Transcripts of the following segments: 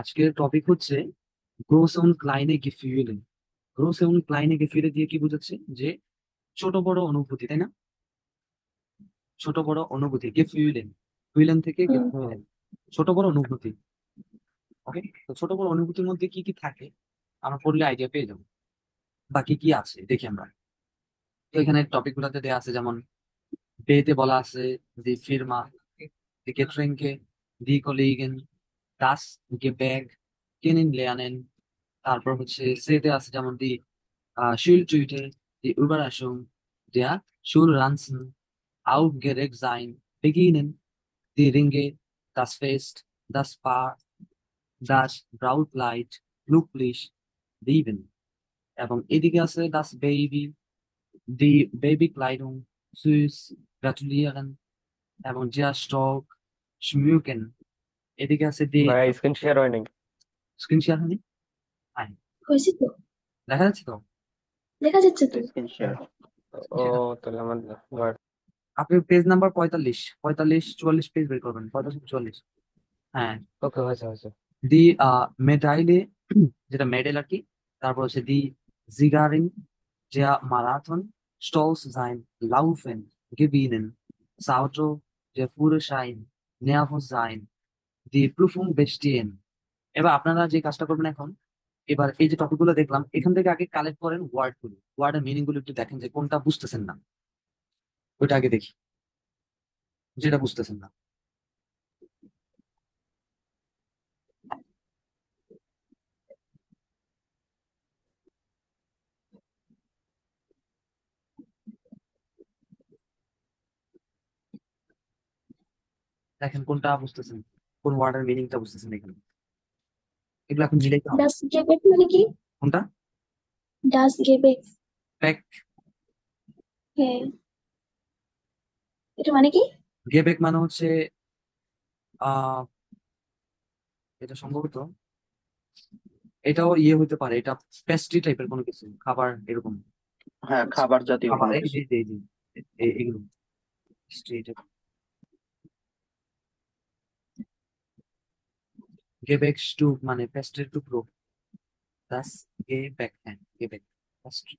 আজকের টপিক হচ্ছে gross und kleine Gefühle। Gross এবং ক্লাইনে গেফিলে দিয়ে কি বোঝাচ্ছে যে ছোট বড় অনুভূতি, তাই না? ছোট বড় অনুভূতি গেফিউলেন, ফিউলেন থেকে হুম। গেফিউলেন, ছোট বড় অনুভূতি। ওকে, তো ছোট বড় অনুভূতির মধ্যে কি কি থাকে আমরা পড়লে আইডিয়া পেয়ে যাবো। বাকি কি আছে দেখি আমরা। তো এখানে টপিক গুলাতে দেওয়া আছে, যেমন বেতে বলা আছে দি ফিরমা, দি গেট্রিঙ্কে, দি কলিগেন, দাস গেবেগ, কেনিন লেয়ানেন। তারপর হচ্ছে সেতে আছে যেমন দি Schultüte, die Überraschung, der Schulranzen, aufgeregt sein, beginnen, die Ringe, das Fest, das Paar, das Brautkleid, glücklich, lieben। এবং এদিকে আছে das Baby, die Babykleidung, süß, gratulieren এবং der Stock, schmücken। এদিকে আছে die ভাই স্ক্রিন শেয়ার হয় নাই। স্ক্রিন শেয়ার হয়নি? হ্যাঁ, হয়েছে তো, দেখা যাচ্ছে তো। দেখা যাচ্ছে তো। Screen share. ও তাহলে আমার ভাই আপনি পেজ নাম্বার 45, 45 44 পেজ বের করবেন, 45 44। হ্যাঁ, ওকে হয়েছে হয়েছে। দি মেডাইলে, যেটা মেডেল আর কি। তারপর হচ্ছে দি জিগারিং, der Marathon, stolz sein, laufen, gewinnen, das Auto, der Führerschein, nervös sein, die Prüfung bestehen। এবার আপনারা যে কাজটা করবেন এখন, এবার এই যে টপিক গুলো দেখলাম এখান থেকে আগে কালেক্ট করেন ওয়ার্ড গুলো, ওয়ার্ডের মিনিং গুলো একটু দেখেন যে কোনটা বুঝতেছেন না, ওইটা আগে দেখি, যেটা বুঝতেছেন না। দেখেন কোনটা বুঝতেছেন, কোন ওয়ার্ডের মিনিংটা বুঝতেছেন এখানে, এগুলো এখন মিলাইতে হবে। ডাস গেবেক মানে কি? কোনটা? ডাস গেবেক, প্যাক, হ্যাঁ, এটা মানে কি? গেবেক মানে হচ্ছে আহ এটা সম্ভবত, এটাও ইয়ে হতে পারে, এটা পেস্ট্রি টাইপের কোনো কিছু, খাবার এরকম। হ্যাঁ, খাবার জাতীয় খাবার কোনো এই কিছু। যে এই যে এগুলো পেস্ট্রি টাইপ। গেবেক স্টুপ মানে পেস্ট্রির টুকরো, দাস গেবেক, হ্যাঁ গেবেক পেস্ট্রি।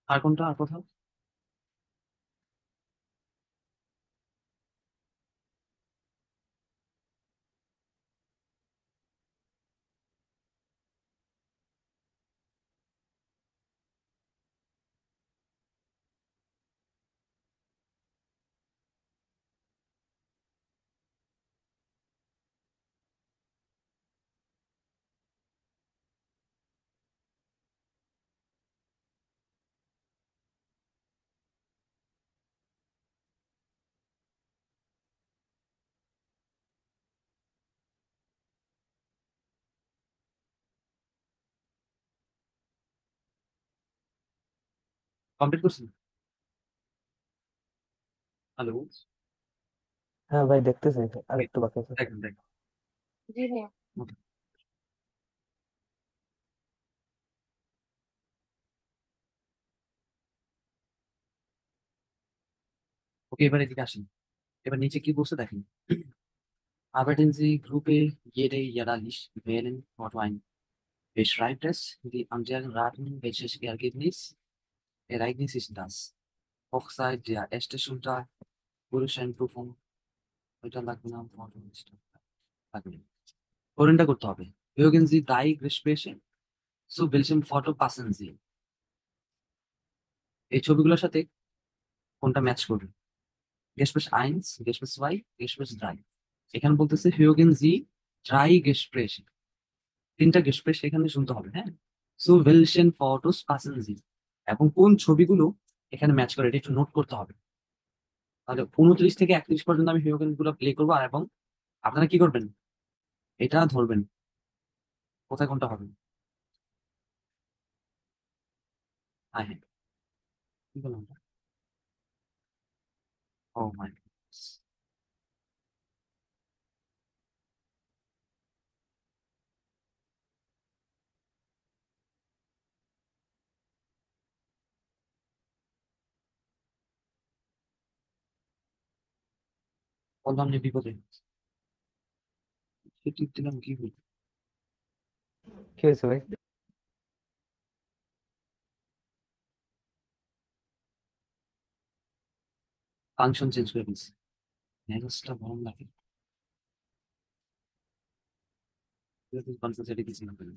আর কোনটা, আর কোথাও? কমপ্লিট করছেন? হ্যালো, হ্যাঁ ভাই দেখতেছি, আর একটু বাকি আছে। দেখেন দেখেন। জি ভাইয়া। Okay. ওকে, এবার এদিকে আসেন। এবার নিচে কি বলছে দেখেন। Arbeiten Sie Gruppe jede jährlich wählen Wort ein, beschreibt es die anderen Raten, welches Ereignis ist das? Hochzeit, der erste Schultag, Führerscheinprüfung, ওইটা লাগবে না, photo লাগবে। ওরেনটা করতে হবে। Mögen Sie drei Gespräche zu welchem Foto passen Sie? এই ছবিগুলোর সাথে কোনটা ম্যাচ করবে? Gespräch 1, Gespräch 2, Gespräch 3। এখানে বলতেছে Mögen Sie drei Gespräche, তিনটা গেস্প্রেস এখানে শুনতে হবে, হ্যাঁ। Zu welchen Fotos passen Sie? এবং কোন ছবিগুলো এখানে ম্যাচ করে এটা একটু নোট করতে হবে। তাহলে 29 থেকে 31 পর্যন্ত আমি হিরোইন গুলো প্লে করবো, আর এবং আপনারা কি করবেন, এটা ধরবেন কোথায় কোনটা হবে। হ্যাঁ হ্যাঁ, কি বললাম? ও মাই, বললাম যে বিপদে, সে টিপ দিলাম কি হলো? কি হয়েছে ভাই? ফাংশন চেঞ্জ করে দিচ্ছি, মেজাজটা গরম লাগে। কনসেন্ট্রেটে কিছু না করি।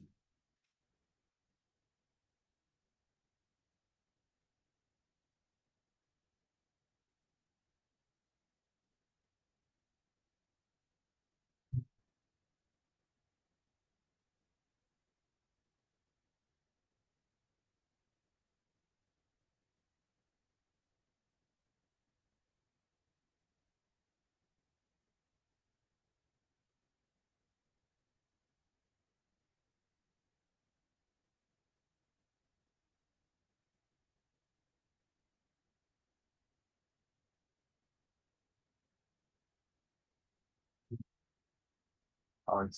আওয়াজ।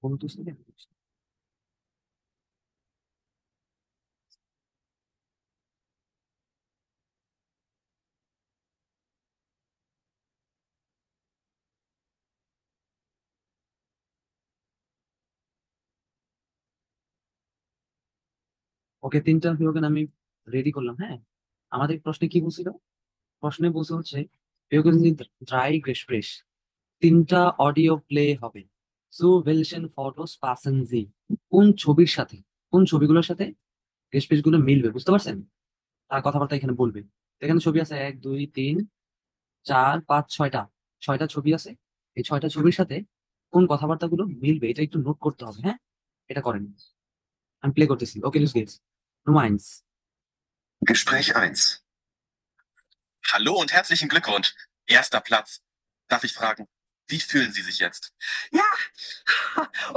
ফোন তো শুনে ওকে, তিনটা হিরোকে আমি রেডি করলাম। হ্যাঁ, আমাদের প্রশ্নে কি বলছিল? প্রশ্নে বলছে হচ্ছে হিরোকে ড্রাই গেস্প্রেস, তিনটা অডিও প্লে হবে। সো ওয়েলশন ফটোস পাসেন জি, কোন ছবির সাথে, কোন ছবিগুলোর সাথে গেস্প্রেস গুলো মিলবে, বুঝতে পারছেন? তার কথাবার্তা এখানে বলবে। তো এখানে ছবি আছে 1 2 3 4 5 6টা, 6টা ছবি আছে। এই 6টা ছবির সাথে কোন কথাবার্তাগুলো মিলবে এটা একটু নোট করতে হবে। হ্যাঁ, এটা করেন। আমি প্লে করতেছি। ওকে, loose Gates, Nummer 1. Gespräch 1. Hallo und herzlichen Glückwunsch. Erster Platz. Darf ich fragen, wie fühlen Sie sich jetzt? Ja,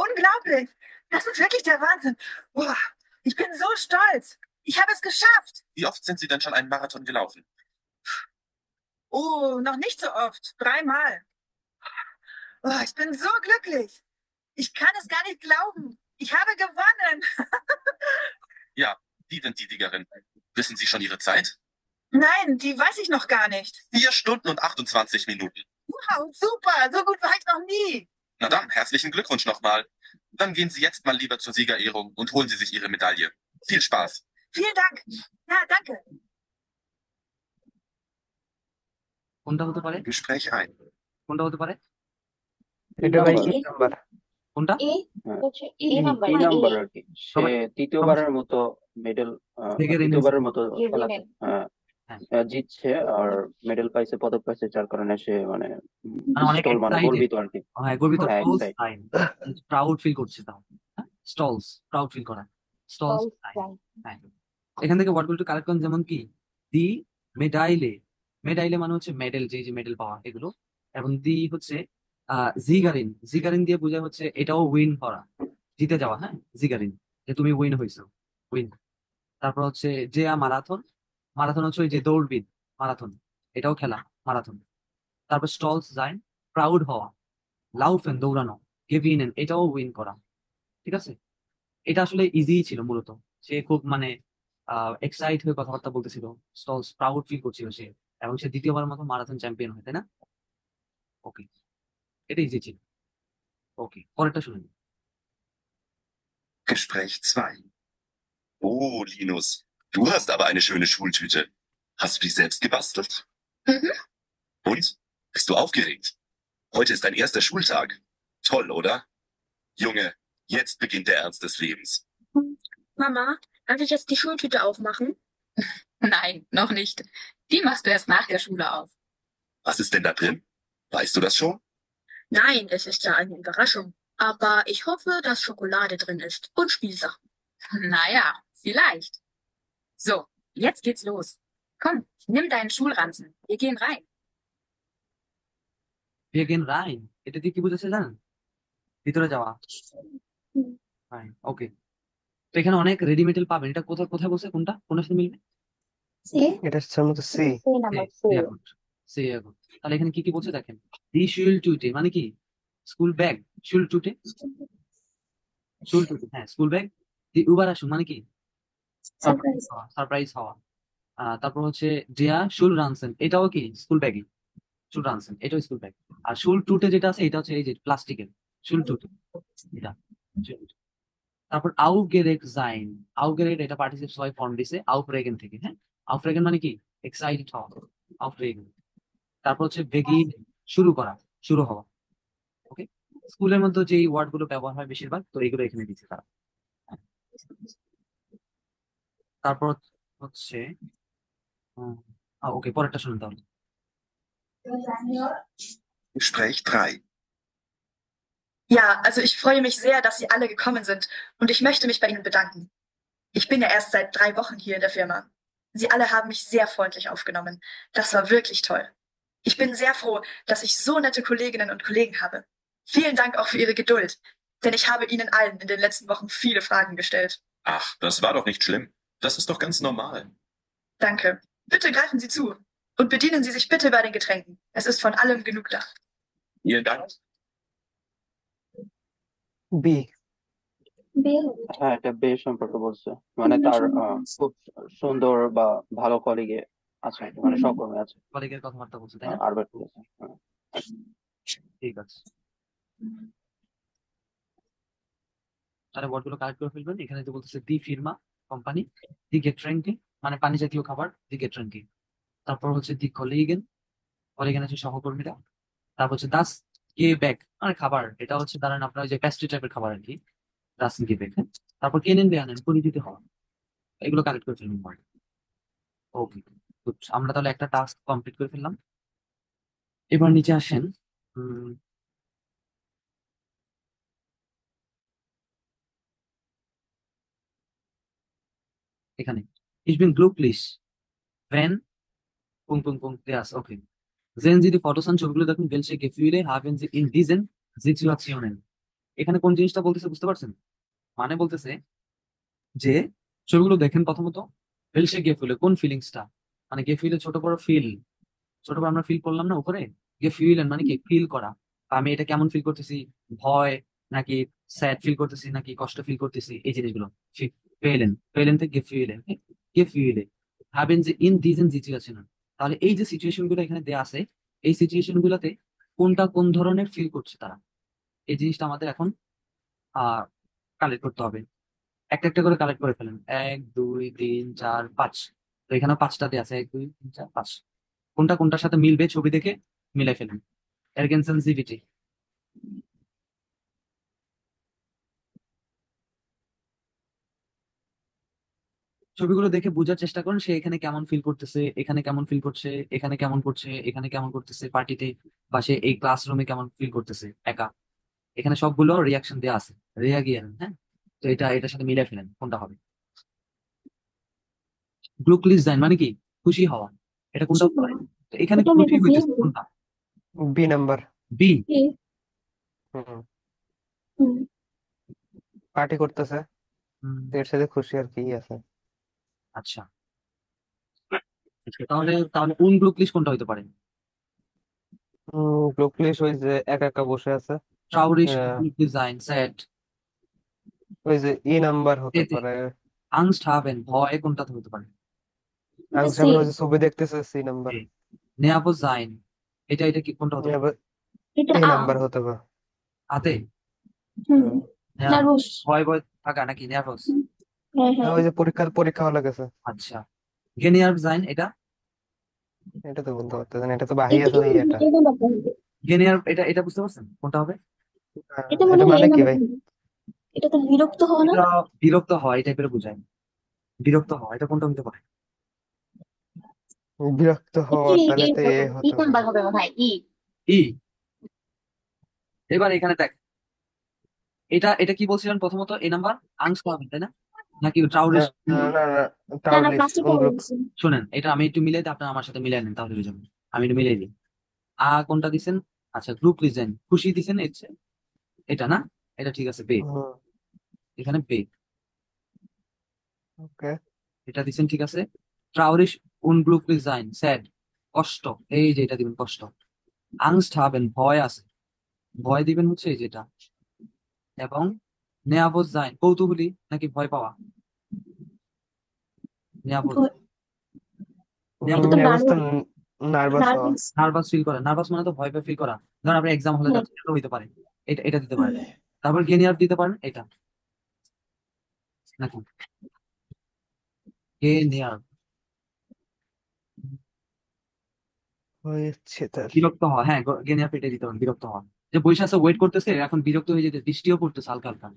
unglaublich. Das ist wirklich der Wahnsinn. Boah, ich bin so stolz. Ich habe es geschafft. Wie oft sind Sie denn schon einen Marathon gelaufen? Oh, noch nicht so oft. 3-mal. Oh, ich bin so glücklich. Ich kann es gar nicht glauben. Ich habe gewonnen. Ja, Sie sind die Siegerin. Wissen Sie schon Ihre Zeit? Nein, die weiß ich noch gar nicht. 4 Stunden und 28 Minuten. Wow, super. So gut war ich noch nie. Na dann, herzlichen Glückwunsch nochmal. Dann gehen Sie jetzt mal lieber zur Siegerehrung und holen Sie sich Ihre Medaille. Viel Spaß. Vielen Dank. Ja, danke. কোনটা হতে পারে? Gespräch 1. কোনটা হতে পারে? এটা ভাই number? কি number? কোনটা? এ হ্যাঁ, হচ্ছে এ এই নাম্বার এই না এ নাম্বার আর কি। সে সবাই তৃতীয়বারের মতো মেডেল থেকে তৃতীয়বারের মতো গেভিনের খেলাতে হ্যাঁ, জিতছে আর মেডেল পাইছে, পদক পাইছে, যার কারণে সে মানে মানে অনেক স্টল মানে এক্সাইটেড। গর্বিত আর কি। হ্যাঁ, গর্বিত, হ্যাঁ, stalls excite. Sign, proud feel করছে তাও। হ্যাঁ, স্টলস, প্রাউড ফিল করা, স্টলস ফলস সাইন। সাইন। হ্যাঁ, এখান থেকে ওয়ার্ডগুলো একটু কালেক্ট করেন, যেমন কি দি মেডাইলে, মেডাইলে মানে হচ্ছে মেডেল, যে যে মেডেল পাওয়া এগুলো। এবং দি হচ্ছে জিগারিন, জিগারিন দিয়ে বোঝায় হচ্ছে এটাও উইন করা, জিতে যাওয়া। হ্যাঁ, জিগারিন, যে তুমি উইন হয়েছো, উইন। তারপর হচ্ছে যে মারাথন, মারাথন হচ্ছে ওই যে দৌড়বিদ, মারাথন, এটাও খেলা, মারাথন। তারপর স্টলস যাইন, প্রাউড হওয়া, লাউফেন দৌড়ানো, গেভিনেন এটাও উইন করা। ঠিক আছে, এটা আসলে ইজি ছিল মূলত। সে খুব মানে এক্সাইট হয়ে কথাবার্তা বলতেছিল, স্টলস প্রাউড ফিল করছিল সে, এবং সে দ্বিতীয়বার মতো মারাথন চ্যাম্পিয়ন হয়, তাই না? ওকে, এটা ইজি ছিল। ওকে, পরেরটা শুনুন। Gespräch 2. Oh, Linus, du hast aber eine schöne Schultüte. Hast du die selbst gebastelt? Mhm. Und? Bist du aufgeregt? Heute ist dein erster Schultag. Toll, oder? Junge, jetzt beginnt der Ernst des Lebens. Mama, darf ich jetzt die Schultüte aufmachen? Nein, noch nicht. Die machst du erst nach der Schule auf. Was ist denn da drin? Weißt du das schon? Nein, es ist ja eine Überraschung. Aber ich hoffe, dass Schokolade drin ist und Spielsachen. Naja, vielleicht. So, jetzt geht's los. Komm, nimm deinen Schulranzen. Wir gehen rein. We again রাইন, এটা দিয়ে কি বুঝাচ্ছে জানেন? ভিতরে যাওয়া। হুম। রাইন, ওকে। তো এখানে অনেক রেডিমেটেল পাবেন। এটা কোথায় কোথায় বসে, কোনটা কোনটার সাথে মিলবে? সে এটা হচ্ছে মতো সি। সে number Yeah, good. Say yeah, good. তাহলে এখানে কি কি বলছে দেখেন। দি শুল টুটে মানে কি? School bag. শুল টুটে, শুল টুটে, হ্যাঁ স্কুল ব্যাগ। দি উবারাশু মানে কি? সারপ্রাইজ সারপ্রাইজ হওয়া। তারপর হচ্ছে ডিয়া শুল রানসেন, এটাও কি স্কুল ব্যাগই। শুল রানসেন এটাও স্কুল ব্যাগ। আর শুল টুটে যেটা আছে এটা হচ্ছে এই যে প্লাস্টিকের শুল টুটে, এটা শুল টুটে। তারপর আউফগেরেট জাইন, আউফগেরেট এটা পার্টিসিপেট হয় ফর্ম দিছে আউফরেগেন থেকে, হ্যাঁ আউফরেগেন মানে কি এক্সাইটেড হওয়া, আউফরেগেন। তারপর হচ্ছে বেগিন শুরু করা, শুরু হওয়া। ওকে, স্কুলের মধ্যে যে ওয়ার্ড গুলো ব্যবহার হয় বেশিরভাগ, তো এগুলো এখানে দিচ্ছে তারা। তারপর হচ্ছে ওকে, পরেরটা শুনুন তাহলে। Gespräch 3. Ja, also ich freue mich sehr, dass Sie alle gekommen sind und ich möchte mich bei Ihnen bedanken. Ich bin ja erst seit 3 Wochen hier in der Firma. Sie alle haben mich sehr freundlich aufgenommen. Das war wirklich toll. Ich bin sehr froh, dass ich so nette Kolleginnen und Kollegen habe. Vielen Dank auch für Ihre Geduld, denn ich habe Ihnen allen in den letzten Wochen viele Fragen gestellt. Ach, das war doch nicht schlimm. Das ist doch ganz normal. Danke. Bitte greifen Sie zu und bedienen Sie sich bitte bei den Getränken. Es ist von allem genug da. Vielen Dank. B. বে হ্যাঁ, এটা বেশ সম্পর্কে বলছে, মানে তার খুব সুন্দর বা ভালো কলিগে আছে, মানে সহকর্মী আছে, কলিগের কথাবার্তা বলছে তাই না? আরবেট বলেছে। হ্যাঁ। ঠিক আছে, তাহলে ওয়ার্ড গুলো কালেক্ট করে ফেলবেন। এখানে যে বলতেছে দি ফিরমা কোম্পানি, দি গেট্রেঙ্কি মানে পানি জাতীয় খাবার, দি গেট্রেঙ্কি। তারপর হচ্ছে দি কলিগেন, কলিগেন হচ্ছে সহকর্মীরা। তারপর হচ্ছে দাস গে ব্যাগ মানে খাবার, এটা হচ্ছে ধরেন আপনার ওই যে প্যাস্ট্রি টাইপের খাবার আর কি, দাস গে ব্যাগ। হ্যাঁ, তারপর কেনেন দেয়ানেন পরিচিত হওয়া, এগুলো কালেক্ট করে ফেলবেন ওয়ার্ড। ওকে, আমরা তাহলে একটা টাস্ক কমপ্লিট করে ফেললাম। এবার নিচে আসেন। এখানে ich bin glücklich wenn das, okay. Sehen Sie die Fotos an, ছবিগুলো দেখুন, welche Gefühle haben Sie in diesen Situationen? এখানে কোন জিনিসটা বলতেছে বুঝতে পারছেন? মানে বলতেছে যে ছবিগুলো দেখেন প্রথমত, welche Gefühle কোন ফিলিংসটা, মানে Gefühle ছোট বড় ফিল, ছোট বড় আমরা ফিল করলাম না উপরে, Gefühlen মানে কি ফিল করা। আমি এটা কেমন ফিল করতেছি, ভয় নাকি স্যাড ফিল করতেছি নাকি কষ্ট ফিল করতেছি, এই জিনিসগুলো ফেলেন, ফেলেন থেকে Gefühle, Gefühle haben Sie in diesen Situationen। তাহলে এই যে সিচুয়েশন গুলো এখানে দেয়া আছে, এই সিচুয়েশন গুলোতে কোনটা কোন ধরনের ফিল করছে তারা, এই জিনিসটা আমাদের এখন কালেক্ট করতে হবে। একটা একটা করে কালেক্ট করে ফেলেন, 1 2 3 4 5। তো এখানে 5টা দেয়া আছে, 1 2 3 4 5। কোনটা কোনটার সাথে মিলবে ছবি দেখে মিলাই ফেলেন। এরগেনসেনসিভিটি, ছবিগুলো দেখে বোঝার চেষ্টা করুন সে এখানে কেমন ফিল করতেছে, এখানে কেমন ফিল করছে, এখানে কেমন করছে, এখানে কেমন করতেছে পার্টিতে, বা সে এই ক্লাসরুমে কেমন ফিল করতেছে একা। এখানে সবগুলো রিয়াকশন দেওয়া আছে, রেয়াগিয়ান। হ্যাঁ, তো এটার সাথে মিলাই ফেলেন কোনটা হবে। গ্লুকলিস জাইন মানে কি খুশি হওয়া, এটা কোনটা হতে পারে? তো এখানে এটা খুশি maybe হইতেছে B কোনটা? B number. বি। হুম, হুম পার্টি করতেছে, এর সাথে খুশি আর কি আছে। আচ্ছা, তাহলে তাহলে গ্লুকলিস কোনটা হইতে পারে? গ্লুকলিশ ওই যে একা একা বসে আছে। ট্রাউরিশ আহ, ডিজাইন স্যাড, ওই যে ই নাম্বার হতে এতে পারে। আংস্ট হাবেন ভয়, কোনটাতে হতে পারে? আংসামে ওই যে ছবি দেখতেছে, সি নাম্বার। নেয়াবো জাইন, এটা কি কোনটা হতে পারে? এবার এটা এ আ নাম্বার হতে পারে। হাতে হুম নেয়া- নার্ভাস ভয় ভয় থাকা নাকি নার্ভাস? হ্যাঁ হ্যাঁ ওই যে পরীক্ষা হলে গেছে, আচ্ছা, গেনিয়ার জাইন, এটা এটা তো বলতে পারতেছে না, এটা তো বাহি আছে না এটা। এটা নাম্বার হবে গেনিয়ার, এটা এটা বুঝতে পারছেন কোনটা হবে? এটা মনে এটা হয় মানে এ কি নাম্বার ভাই? হবে এটা তো বিরক্ত হওয়া না? এটা বিরক্ত হয় এই টাইপের বোঝায়। বিরক্ত হয় এটা কোনটা হতে পারে? বিরক্ত হওয়া, তাহলে তো এ হতে কোন পারে। বার হবে ভাই? ই। এবার এখানে দেখ, এটা এটা কি বলছিলেন প্রথমত? এই নাম্বার আংস পাবেন তাই না, নাকি ট্রাউরিস? না না না না, না টাউর না, লিস্ট প্লাস্টিক কোন গ্রুপ? বলছি। শোনেন, এটা আমি একটু মিলাই দিই, আপনার আমার সাথে মিলাই নেন তাহলে হয়ে যাবে। আমি একটু মিলাই দিই। কোনটা দিছেন? আচ্ছা, গ্রুপ ডিজাইন খুশি দিছেন, এটা না? এটা ঠিক আছে, বে। এখানে বে, ওকে। এটা দিছেন ঠিক আছে। ট্রাউরিশ উন গ্রুপ ডিজাইন স্যাড, কষ্ট, এই যে এটা দিবেন কষ্ট। আংস্ট হবেন, ভয় আছে, ভয় দিবেন হচ্ছে এই যেটা। এবং নেয়াবোজ জাইন, কৌতূহলী নাকি ভয় পাওয়া? নেয়াবোজ, এটা তো নেভাস তো নার্ভাস হওয়া। নার্ভাস। নার্ভাস ফিল করা। নার্ভাস মানে তো ভয় ফিল করা। ধরুন আপনি এক্সাম হলে হ্যাঁ। যাচ্ছেন, এটা হইতে পারে। এটা এটা দিতে পারেন। তারপর গেনিয়ার দিতে পারেন এটা, নাকি গেনিয়ার। হয়েছে তার। বিরক্ত হওয়া, হ্যাঁ, গেনিয়ার পেটে দিতে পারেন বিরক্ত হওয়া। যে বসে আছে ওয়েট করতেছে, এখন বিরক্ত হয়ে যেতে, বৃষ্টিও পড়তেছে হালকা হালকা,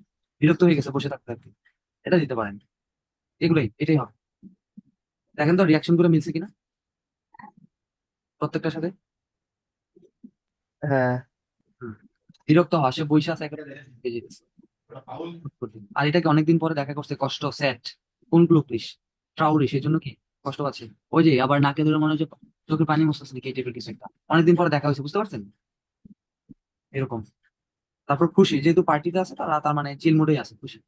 বিরক্ত হয়ে গেছে বসে থাকতে থাকতে, এটা দিতে পারেন। এগুলোই, এটাই হবে। দেখেন তো রিয়াকশন গুলো মিলছে কিনা প্রত্যেকটার সাথে। হ্যাঁ। হুম। বিরক্ত হওয়া, সে বসে আছে একেবারে হয়ে যেতেছে। আর এটাকে অনেকদিন পরে দেখা করছে, কষ্ট, স্যাড, কোন গ্লুকলিশ, ট্রাউরি, সেই জন্য কি কষ্ট পাচ্ছে। ওই যে আবার নাকে ধরে মনে হচ্ছে চোখের পানি মুছতেছে নাকি, এই টাইপের কিছু একটা, অনেকদিন পরে দেখা হয়েছে, বুঝতে পারছেন এরকম। তারপর খুশি, যেহেতু পার্টিতে আছে তারা, তার মানে চিল মুডেই আছে, খুশি।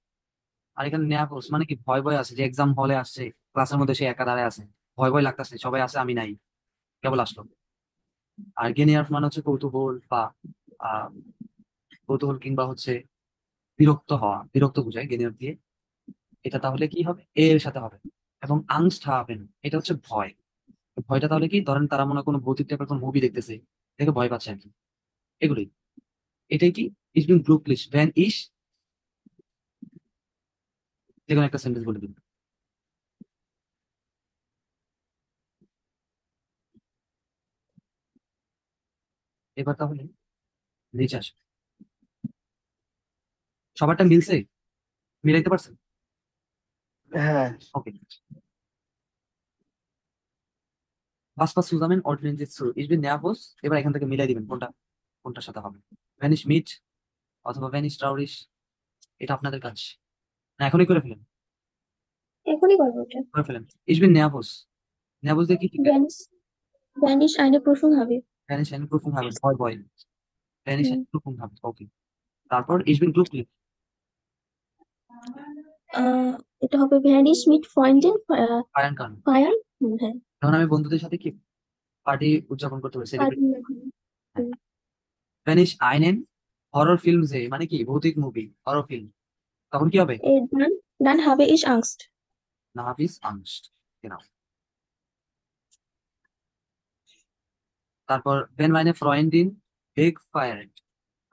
আর এখানে নেয়াকোস মানে কি, ভয় ভয় আছে, যে এক্সাম হলে আসছে, ক্লাসের মধ্যে সে একা দাঁড়ায় আছে, ভয় ভয় লাগতেছে, সবাই আছে আমি নাই, কেবল আসলো। আর গেনিয়ার মানে হচ্ছে কৌতূহল বা আহ কৌতূহল কিংবা হচ্ছে বিরক্ত হওয়া, বিরক্ত বোঝায় গেনিয়ার দিয়ে। এটা তাহলে কি হবে? এর সাথে হবে। এবং আংস্ট হবেন, এটা হচ্ছে ভয়। ভয়টা তাহলে কি, ধরেন তারা মনে হয় কোনো ভৌতিক টাইপের কোনো মুভি দেখতেছে, দেখে ভয় পাচ্ছে আর কি, এগুলোই। এটাই কি, ইস বিন গ্লুকলিশ ভ্যান ইস, যে কোনো একটা সেন্টেন্স বলে দিন। এবার তাহলে নিচে আসে, সবারটা মিলছে, মিলাইতে পারছেন? হ্যাঁ। ওকে। বাসপাস সুজামেন অর্ডিনেন্স ইস বিন নেয়াভোস, এবার এখান থেকে মিলাই দিবেন কোনটা কোনটার সাথে হবে। ভ্যানিশ মিট অথবা ভ্যানিশ ট্রাউরিশ, এটা আপনাদের কাজ। না এখনই করে ফেলেন, এখনই করবো ওটা। করে ফেলেন। ইস বিন নেয়াভোস, নেয়াভোস দিয়ে কি ঠিক আছে? Vanish, vanish eine Prüfung habe। Vanish and প্রুফিং হবে, ভয় ভয়, ভ্যানিশ হুম। এন্ড প্রুফিং হবে, ওকে। তারপর ইস বিন গ্লুকলিশ, আহ, এটা হবে ভ্যানিশ mit Freunden ফায়ার কারণ, feiern। হ্যাঁ, তখন আমি বন্ধুদের সাথে কি পার্টি উদযাপন করতে পারি, সেলিব্রেট। party machen। হুম। ভ্যানিশ আইনেন হরর ফিল্ম, যে মানে কি ভৌতিক মুভি, হরর ফিল্ম, তখন কি হবে? Dann habe ich Angst। নাভিস আংস্ট, genau। তারপর ভেন মাইনে ফ্রয়েন্ডিন বেগ ফায়ার,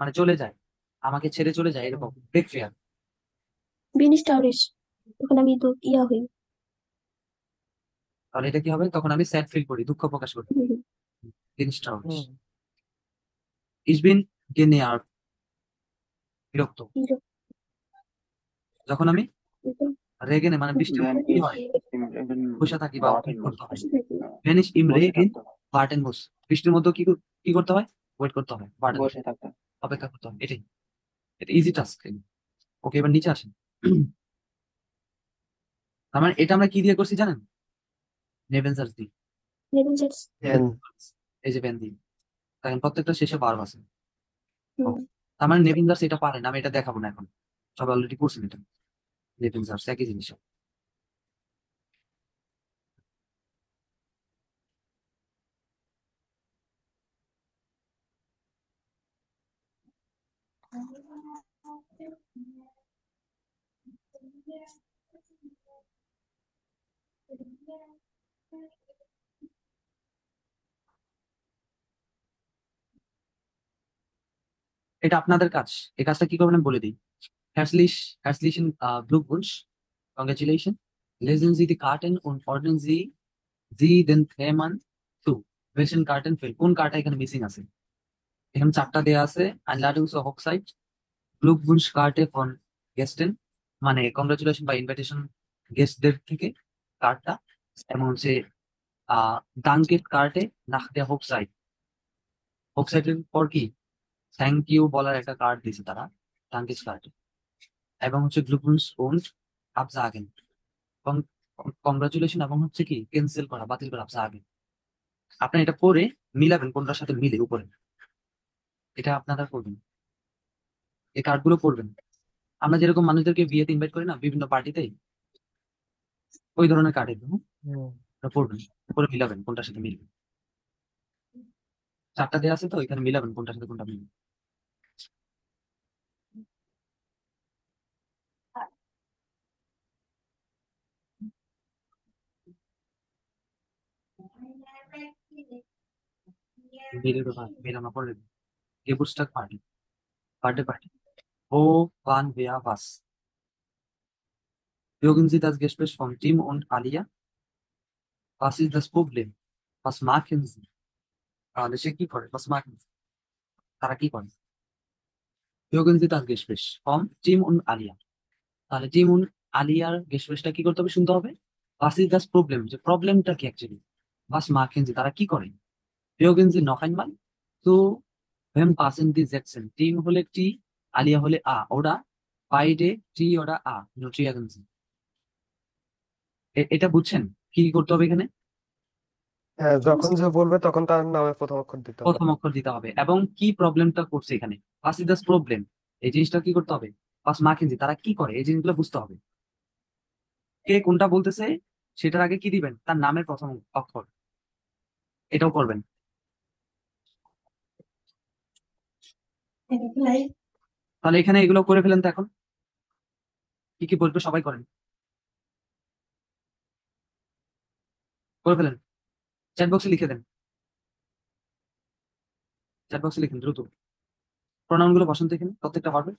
মানে চলে যায়, আমাকে ছেড়ে চলে যায়, এরকম বেগ ফেয়ার। bin ich traurig। তখন আমি ইয়া হই। তাহলে এটা কি হবে? তখন আমি স্যাড ফিল করি, দুঃখ প্রকাশ করি। হুম, হুম, জিনিসটা হুম। ইস বিন গেনিয়ার, বিরক্ত। বিরক্ত। যখন আমি রেগেনে, মানে বৃষ্টির Then মধ্যে কি is হয়, even বসে থাকি বা bought ওয়েট and করতে হয়। বসে থাকি। ভেনিশ ইম বসে রেগেন থাকতে হয়, বার্টেন বস, বৃষ্টির মধ্যে কি করতে হয়? ওয়েট করতে হয়, বার্টেন, বসে থাকতে হয়। অপেক্ষা করতে হয়, এটাই। এটা ইজি টাস্ক। ওকে, এবার নিচে আসেন। তার মানে এটা আমরা কি দিয়ে করছি জানেন? নেভেনজার্স দিয়ে। নেবেনজার্স। Then এই যে ভ্যান দিয়ে, কারণ প্রত্যেকটা শেষে ভার্ব আছে। হুম। তার মানে নেভেনজার্স এটা পারেন, আমি এটা দেখাবো না এখন, সবাই অলরেডি করছেন এটা। নেভেনজার্স একই জিনিস। এটা আপনাদের কাজ। এই কাজটা কি করবেন আমি বলে দিই। Herzlichen Glückwunsch, Congratulations. Lesen Sie die Karten und ordnen Sie den Themen zu. Welchen Karten fehlt? কোন কার্ডটা এখানে মিসিং আছে? এখানে 4টা দেয়া আছে। Einladung zur Hochzeit, Glückwunschkarte von গেস্টেন মানে কংগ্রাচুলেশন বা ইনভাইটেশন গেস্টদের থেকে কার্ডটা, এবং হচ্ছে দাঙ্কের কার্ডে নাখ দেয়া হোকসাইট, হোকসাইটের পর কি থ্যাংক ইউ বলার একটা কার্ড দিছে তারা দাঙ্কেস কার্ডে, এবং হচ্ছে গ্লুকন্স und absagen, কংগ্রাচুলেশন এবং হচ্ছে কি ক্যান্সেল করা, বাতিল করা, absagen। আপনি এটা পরে মিলাবেন কোনটার সাথে মিলে উপরে, এটা আপনারা করবেন, এই কার্ডগুলো করবেন। আমরা যেরকম মানুষদেরকে বিয়েতে ইনভাইট করি না বিভিন্ন পার্টিতে, ওই ধরনের কার্ড এগুলো, হুম। এটা পড়বেন, পরে মিলাবেন কোনটার সাথে মিলবে। 4টা দেওয়া আছে তো, এখানে মিলাবেন কোনটার সাথে কোনটা মিলবে। মিলের ব্যাপার মিলানো পরে গেবুস্টাক party, birthday party, O one ভেয়া bus, Mögen Sie das Gespräch von Tim und Alia? Was ist das Problem? Was machen Sie? তাহলে সে কি করে? Was machen Sie? তারা কি করে? Mögen Sie das Gespräch von Tim und Alia? তাহলে team und আলিয়ার গেস্টটা কি করতে হবে? শুনতে হবে। Was ist das Problem? যে প্রবলেমটা কি অ্যাকচুয়ালি? Was machen Sie? তারা কি করে? Mögen Sie noch einmal? তো wem passen die Sätze? Team হলে টি, আলিয়া হলে আ, ওরা beide টি ওরা আ, notieren Sie। এটা বুঝছেন কি কি করতে হবে এখানে? হ্যাঁ, যখন যে বলবে তখন তার নামে প্রথম অক্ষর দিতে হবে। প্রথম অক্ষর দিতে হবে, এবং কি প্রবলেমটা করছে এখানে, পাস ইজ দ্য প্রবলেম, এই জিনিসটা কি করতে হবে, পাস মার্কিনজি তারা কি করে, এই জিনিসগুলো বুঝতে হবে। কে কোনটা বলতেছে সেটার আগে কি দিবেন, তার নামের প্রথম অক্ষর, এটাও করবেন। তাহলে এখানে এগুলো করে ফেলেন তো এখন, কি কি বলবে সবাই করেন, করে ফেলেন, চ্যাট বক্সে লিখে দেন, চ্যাট বক্সে লিখেন দ্রুত, প্রোনাউন গুলো বসন্ত এখানে প্রত্যেকটা পারবে।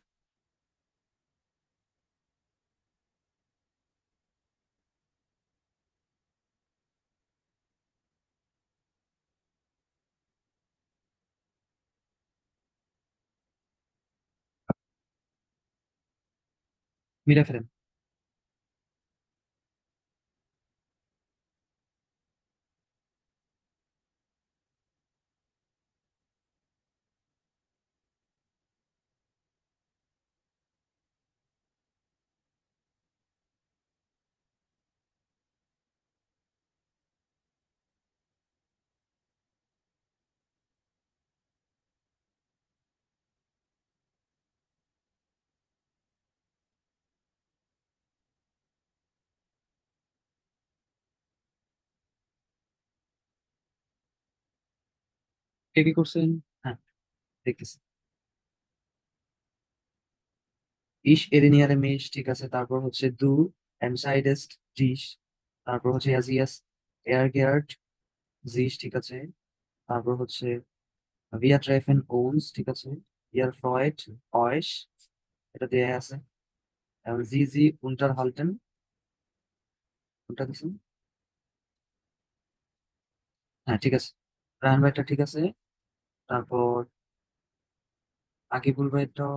মিলে ফেলেন। কে কি করছেন? হ্যাঁ, দেখতেছি। ইশ এরিনিয়ারে মেশ, ঠিক আছে, তারপর হচ্ছে দু এনসাইডেস্ট ডিশ, তারপর হচ্ছে ইয়াজিয়াস এয়ার গেয়ার্ড জিস, ঠিক আছে, তারপর হচ্ছে ভিয়া ট্রেফেন ওনস, ঠিক আছে, ইয়ার ফ্রয়েড অয়েস, এটা দেয়া আছে, এবং জি জি উন্টার হালটেন, কোনটা দিছেন? হ্যাঁ ঠিক আছে, রায়ন ভাইটা ঠিক আছে, তারপর আকিবুল ভাইটা,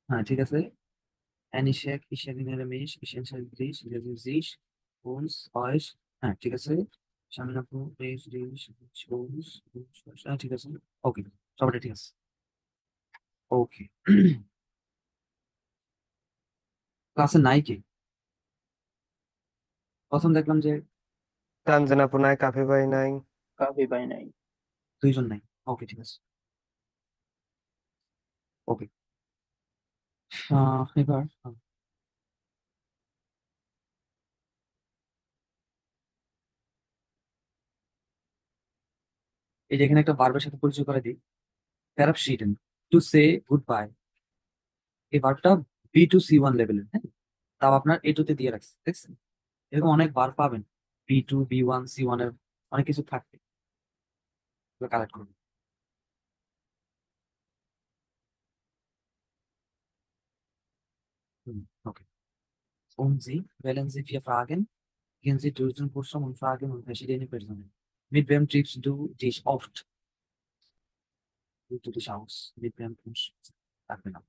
হ্যাঁ ঠিক আছে, অ্যানিশেক ইশাবিনের মেশ ইশান সাইদ্রিশ জিস ওনস অয়েস, হ্যাঁ ঠিক আছে, শামিনাপু মেশ ডিশ ওনস, হ্যাঁ ঠিক আছে, ওকে, সবটা ঠিক আছে, ওকে। ক্লাসে নাই কি? প্রথম দেখলাম যে তানজিন আপু নাই, কাফি ভাই নাই। কাফি ভাই নাই। 2 জন নাই, ওকে ঠিক আছে, ওকে। এবার এই যে এখানে একটা ভার্বের সাথে পরিচয় করে দিই, verabschieden, to say good bye, এই ভার্বটা B2 C1 লেভেলের, হ্যাঁ, তাও আপনার A2 তে দিয়ে রাখছে, দেখছেন? এরকম অনেক ভার্ব পাবেন, B2 B1 C1 এর অনেক কিছু থাকবে, কালেক্ট করবেন। ওকে, und Sie wählen Sie 4 Fragen, gehen Sie durch den Kursraum und fragen und verschiedene Personen. Mit wem triffst du dich oft? Wie du dich aus? Mit wem kommst du? রাখবে না।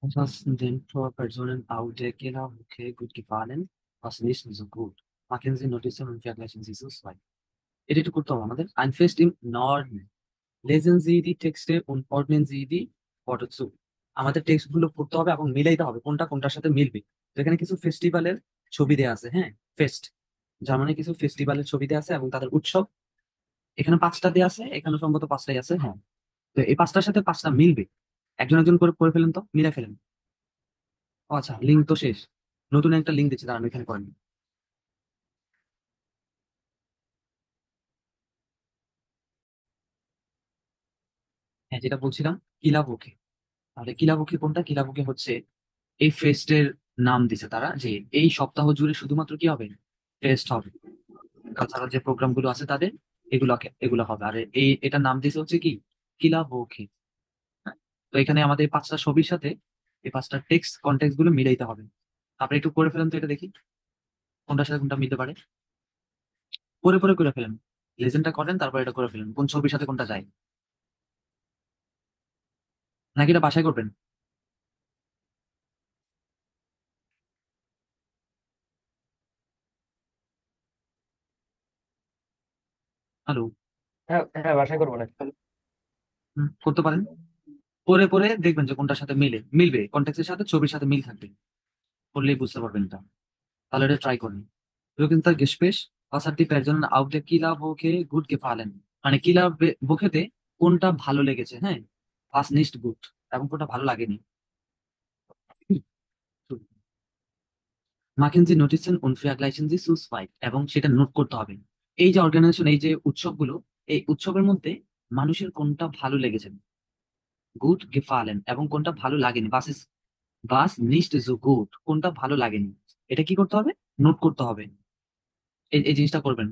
Was den Personen auf der Kellerbrücke gut gefallen, was nicht so gut? Machen Sie Notizen und vergleichen Sie so zwei. এটা একটু করতে হবে আমাদের। Ein Fest im Norden. Lesen Sie die Texte und ordnen Sie die Worte zu. আমাদের text গুলো পড়তে হবে এবং মিলাইতে হবে কোনটা কোনটার সাথে মিলবে। তো এখানে কিছু ফেস্টিভ্যালের ছবি দেওয়া আছে, হ্যাঁ, ফেস্ট জার্মানি কিছু ফেস্টিভ্যালের ছবি দেওয়া আছে এবং তাদের উৎসব এখানে 5টা দেওয়া আছে, এখানে সম্ভবত 5টাই আছে, হ্যাঁ। তো এই 5টার সাথে 5টা মিলবে, একজন একজন করে করে ফেলেন, তো মিলাই ফেলেন। ও আচ্ছা, লিঙ্ক তো শেষ, নতুন একটা লিঙ্ক দিচ্ছে, দাঁড়ান এখানে করেন। হ্যাঁ, যেটা বলছিলাম, কিলাবুকে। তাহলে কিলাবুকে কোনটা? কিলাবুকে হচ্ছে এই ফেস্টের নাম দিছে তারা, যে এই সপ্তাহ জুড়ে শুধুমাত্র কি হবে, ফেস্ট হবে, কালচারাল যে প্রোগ্রাম গুলো আছে তাদের এগুলো হবে। আর এটার নাম দিছে হচ্ছে কি, কিলাবুকে। তো এখানে আমাদের 5টা ছবির সাথে এই 5টা টেক্সট কন্টেক্সট গুলো মিলাইতে হবে। আপনি একটু করে ফেলেন তো, এটা দেখি কোনটার সাথে কোনটা মিলতে পারে। পরে পরে করে ফেলেন, লেজেন্ডটা করেন, তারপর এটা করে ফেলেন কোন ছবির সাথে কোনটা যায়, নাকি এটা বাসায় করবেন। হ্যালো। হ্যাঁ হ্যাঁ, বাসায় করবো না। করতে পারেন, পরে পরে দেখবেন যে কোনটার সাথে মিলবে, কন্টেক্সটের সাথে ছবির সাথে মিল থাকবে, করলেই বুঝতে পারবেন এটা। তাহলে এটা ট্রাই করুন। Übrigens Gespräch, was hat die Person auf der Kila-Woche gut gefallen? মানে কিলা বুকেতে কোনটা ভালো লেগেছে, হ্যাঁ, was nicht gut, এবং কোনটা ভালো লাগেনি। Machen Sie Notizen und vergleichen Sie zu zweit, এবং সেটা নোট করতে হবে। এই যে অর্গানাইজেশন, এই যে উৎসবগুলো, এই উৎসবের মধ্যে মানুষের কোনটা ভালো লেগেছে, গুড গেফালেন, এবং কোনটা ভালো লাগেনি, বাস নিস্ট জো গুড, কোনটা ভালো লাগেনি, এটা কি করতে হবে, নোট করতে হবে। এই জিনিসটা করবেন,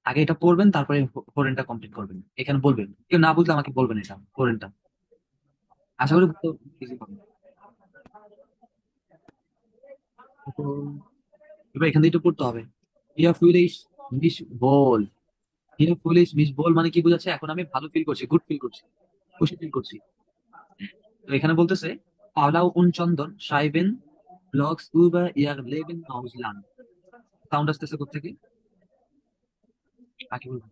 আগে এটা পড়বেন, তারপরে ফোরেনটা কমপ্লিট করবেন। এখানে বলবেন, কেউ না বুঝলে আমাকে বলবেন এটা ফোরেনটা, আশা করি বুঝতে easy হবে। তো এবার এখান থেকে একটু পড়তে হবে। Here foolish miss ball, here foolish miss ball মানে কি বোঝাচ্ছে, এখন আমি ভালো ফিল করছি, গুড ফিল করছি, খুশি ফিল করছি। তো এখানে বলতেছে, পাওলাও উন চন্দন সাইবেন ব্লগস ইউবার ইয়ার লেবেন আউসলান। সাউন্ড আসতেছে কোথেকে, কাকে বলবো?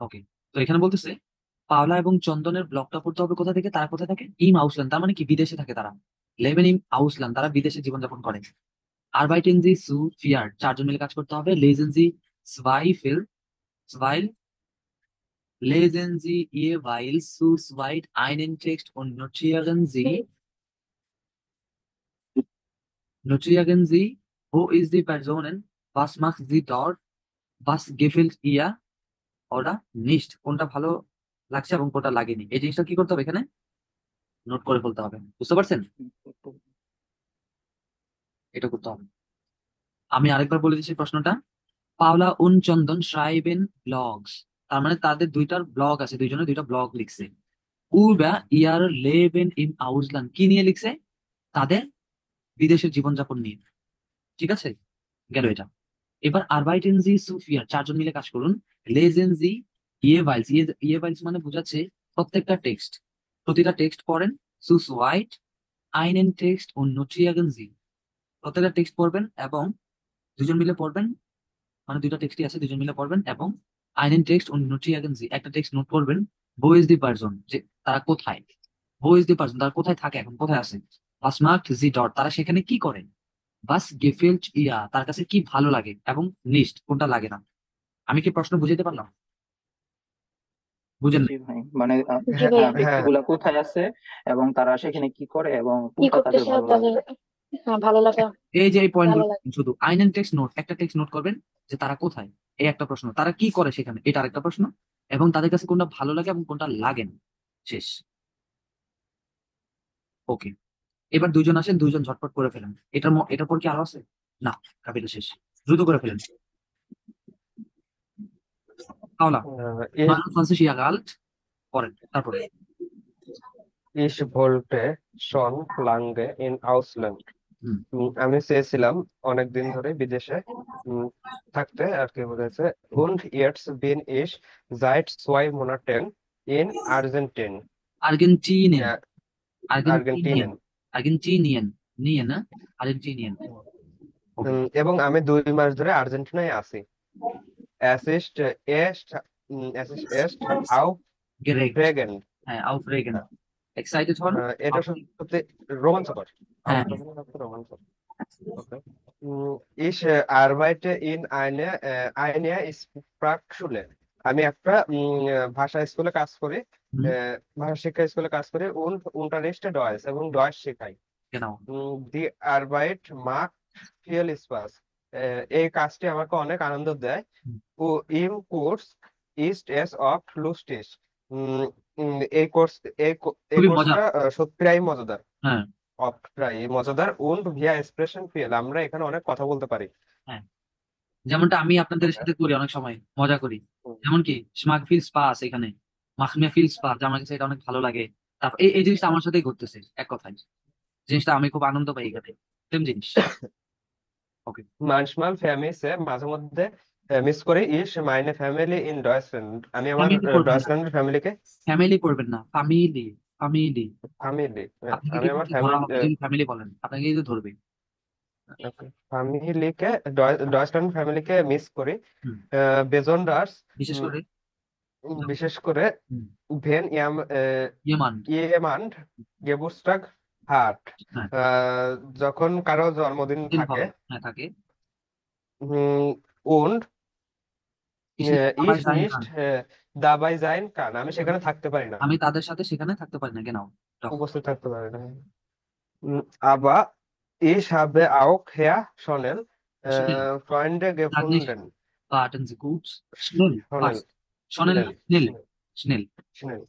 ওকে। তো এখানে বলতেছে পাওলা এবং চন্দনের ব্লগটা পড়তে হবে কোথা থেকে, তারা কোথায় থাকে, ইম আউসল্যান্ড, তার মানে কি বিদেশে থাকে তারা, লেবেন ইম আউসল্যান্ড, তারা বিদেশে জীবনযাপন করে। আরবাইটেন জি সু ফিয়ার, 4জন মিলে কাজ করতে হবে। লেজেন জি সোয়াইফেল সোয়াইল, লেজেন জি ইয়েওয়াইল সু সোয়াইট আইনেন টেক্সট und notieren Sie, wo ist die Personen, was macht sie dort, was gefällt ihr oder nicht, কোনটা ভালো লাগছে এবং কোনটা লাগেনি, এই জিনিসটা কি করতে হবে, এখানে নোট করে ফেলতে হবে। বুঝতে পারছেন, এটা করতে হবে। আমি আরেকবার বলে দিচ্ছি প্রশ্নটা। পাওলা উন চন্দন schreiben ব্লগস, তার মানে তাদের দুইটার ব্লগ আছে, দুইজনের দুইটা ব্লগ লিখছে। über ihr Leben im Ausland, কি নিয়ে লিখছে, তাদের বিদেশের জীবনযাপন নিয়ে। ঠিক আছে, গেল এটা। এবার আরবাইটেন জি সুফিয়ার, 4জন মিলে কাজ করুন। লেজেন জি ইয়েভাইলস, ইয়েভাইলস মানে বোঝাচ্ছে প্রত্যেকটা টেক্সট, প্রতিটা টেক্সট পড়েন। সুস হোয়াইট আইনেন টেক্সট ও নোটিয়াগেন জি, প্রত্যেকটা টেক্সট পড়বেন এবং দুজন মিলে পড়বেন, মানে দুইটা টেক্সটই আছে, দুজন মিলে পড়বেন এবং আইনেন টেক্সট ও নোটিয়াগেন জি, একটা টেক্সট নোট করবেন। বো ইজ দি পারসন, যে তারা কোথায়, বো ইজ দি পারসন, তারা কোথায় থাকে, এখন কোথায় আছে। বাস মার্ক জি ডট, তারা সেখানে কি করে। বাস গেফেল্ট ইয়া, তার কাছে কি ভালো লাগে, এবং লিস্ট কোনটা লাগে না। আমি কি প্রশ্ন বুঝাইতে পারলাম? বুঝেন জি ভাই, মানে জি হ্যাঁ ভাইয়া, হ্যাঁ ব্যক্তিগুলা কোথায় আছে এবং তারা সেখানে কি করে এবং কি কোনটা তাদের করতেছে ভালো লাগে। তাদের? হ্যাঁ, ভালো লাগা, এই যে এই পয়েন্ট ভালো গুলো লাগে। শুধু আইনেন টেক্সট নোট, একটা টেক্সট নোট করবেন যে তারা কোথায়, এই একটা প্রশ্ন, তারা কি করে সেখানে, এটা আরেকটা প্রশ্ন, এবং তাদের কাছে কোনটা ভালো লাগে এবং কোনটা লাগে না। শেষ। ওকে, এবার দুইজন আসেন, দুইজন ঝটপট করে ফেলেন। এটার পর কি আরো আছে? না, কাপিটা শেষ, দ্রুত করে ফেলেন। পাওলা, ich, 29 Jahre alt, পরেন, তারপরে ich wollte schon lange in Ausland. হুম আমি চেয়েছিলাম অনেকদিন ধরে বিদেশে উম, থাকতে, আর কি বলেছে, und jetzt bin ich seit 2 Monaten in Argentin. Argentinian, ah, Argentinian, আর্জেন্টিনেন। আর্জেন্টিনিয়ান, নিয়েন না, আর্জেন্টিনিয়ান। ওকে, এবং আমি 2 মাস ধরে আর্জেন্টিনায় আছি। Es ist গেরেক্ট, aufregend. হ্যাঁ, aufregend, এক্সাইটেড হন, এটা aufregend, সত্যি রোমাঞ্চকর। হ্যাঁ, Aufregend অর্থ রোমাঞ্চকর। Okay. Ich arbeite in einer Sprachschule. আমি একটা ভাষা স্কুলে কাজ করি, হুম, ভাষা শিক্ষা স্কুলে কাজ করি, und unterrichte Deutsch, এবং ডয়েচ শেখাই। genau, Die Arbeit macht viel Spaß. এই কাজটি আমাকে অনেক আনন্দ দেয়। হুম, ও im Kurs ist es oft lustig. উম, উম, এই কোর্স এই খুবই মজা, কোর্সটা প্রায় মজাদার, হ্যাঁ oft প্রায় মজাদার, und via expression viel, আমরা এখানে অনেক কথা বলতে পারি। হ্যাঁ, যেমনটা আমি আপনাদের Okay. সাথে করি, অনেক সময় মজা করি, যেমন কি স্মাগ ফিল স্পাস, এখানে মাখমিয়া ফিল স্পাস, আমার কাছে এটা অনেক ভালো লাগে। তারপর এই জিনিসটা আমার সাথেই ঘটতেছে, এক কথায় জিনিসটা আমি খুব আনন্দ পাই এখানে, সেম জিনিস। ওকে, Manchmal vermisse, মাঝে মধ্যে মিস করি, ich meine Family in Deutschland, আমি আমার ফ্যামিলি করবেন না, ডয়েচল্যান্ডের ফ্যামিলিকে। ফ্যামিলি করবেন না, ফ্যামিলি, ফ্যামিলি, ফ্যামিলি, আপনাকে আমি আমার কিন্তু ধরা হবে যদি ফ্যামিলি বলেন, আপনাকে কিন্তু ধরবে। ফ্যামিলিকে, ডয়েচল্যান্ড ফ্যামিলিকে মিস করি। হুম, বেজন্ডার্স, বিশেষ করে বিশেষ করে হুম, ভেন ইয়েমান, ইয়েমান্ড গেবুস্টাগ হাট, হ্যাঁ, যখন কারো জন্মদিন দিন থাকে। হবে, হ্যাঁ থাকে, und আবার ich যাই nicht খান, dabei sein kann, আমি সেখানে থাকতে পারি না, আমি তাদের সাথে সেখানে থাকতে পারি না, genau, doch, উপস্থিত থাকতে পারি না। Aber ich habe auch Herr Schonel schnell, Freunde sag nicht, gefunden. warten Sie kurz, schnell, Schonel, fast, schnell, schnell, schnell, Schnell,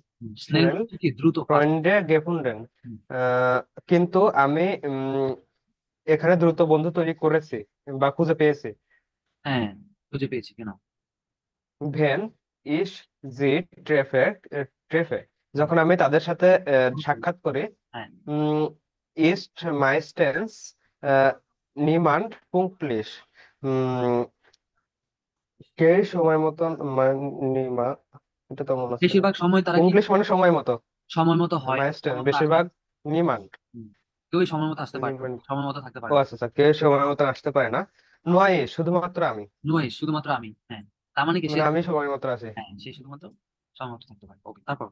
schnell Schnell কি দ্রুত, ফাস্ট। Freunde gefunden. কিন্তু আমি এখানে দ্রুত বন্ধু তৈরি করেছি বা খুঁজে পেয়েছি। হ্যাঁ, খুঁজে পেয়েছি, কেন? Wenn ich sie treffe, যখন আমি তাদের সাথে সাক্ষাৎ করি, হ্যাঁ, ist meistens niemand pünktlich. কেউ সময় মতন নিমা, এটা তো মনে আছে। বেশিরভাগ সময় তারা কি পুংলিশ মানে সময় মতো, সময় মতো হয়, মাইস্টেন সময় মতো আসে বেশিরভাগ না। নিমান্ড। কেউই সময় মতো আসতে পারে না, নিমান্ড, সময় মতো থাকতে পারে ও না। আচ্ছা আচ্ছা, কেউ সময় মতো আসতে পারে না। নয়, শুধুমাত্র আমি, নয়, শুধুমাত্র আমি, হ্যাঁ, তার মানে কি সে, মানে আমি সময় মতো আছি। হ্যাঁ, সে শুধুমাত্র সময় মতো থাকতে পারে। ওকে, তারপর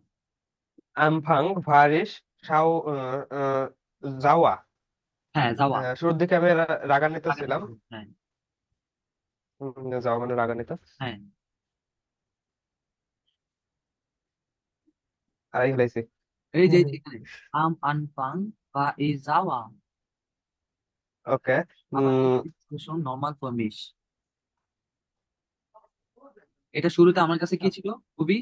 Anfang war ich sauer. হ্যাঁ, যাওয়া, শুরুর দিকে আমি রাগান্বিত আগে ছিলাম। থেকে, হ্যাঁ, যাওয়া মানে রাগান্বিত। হ্যাঁ, আড়াই ফেলাইছি। এই যে এখানে am Anfang war ich sauer, okay, aber jetzt ist schon normal für mich। এটা শুরুতে আমার কাছে কি ছিল, খুবই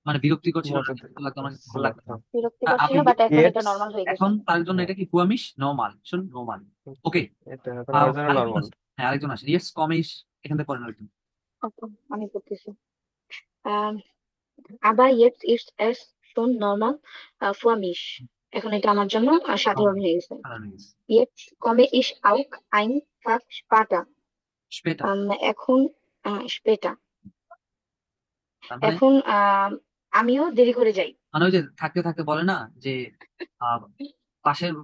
মানে বিরক্তিকর ছিল না, বিরক্ত লাগতো, আমার কাছে ভালো লাগতো না। বিরক্তিকর ছিল, আপনি বাট এখন এটা Jetzt, নর্মাল হয়ে গেছে। এখন তার জন্য এটা কি ফুয়ামিশ, নরমাল, শুন, নরমাল। ওকে, এটা এখন আমার জন্য আরেকজন নর্মাল। আছে, হ্যাঁ, আরেকজন আছে, ইয়েস কমিশ, এখান থেকে পড়েন আরেকজন। ওকে, আমি করতেছি। Aber jetzt ist es schon normal für mich. এখন এটা আমার জন্য সাধারণ হয়ে গেছে। Jetzt komme ich auch einfach später. স্পেটা, এখন später. তার মানে এখন আমিও দেরি করে যাই। মানে ওই যে থাকতে থাকতে বলে না যে আহ,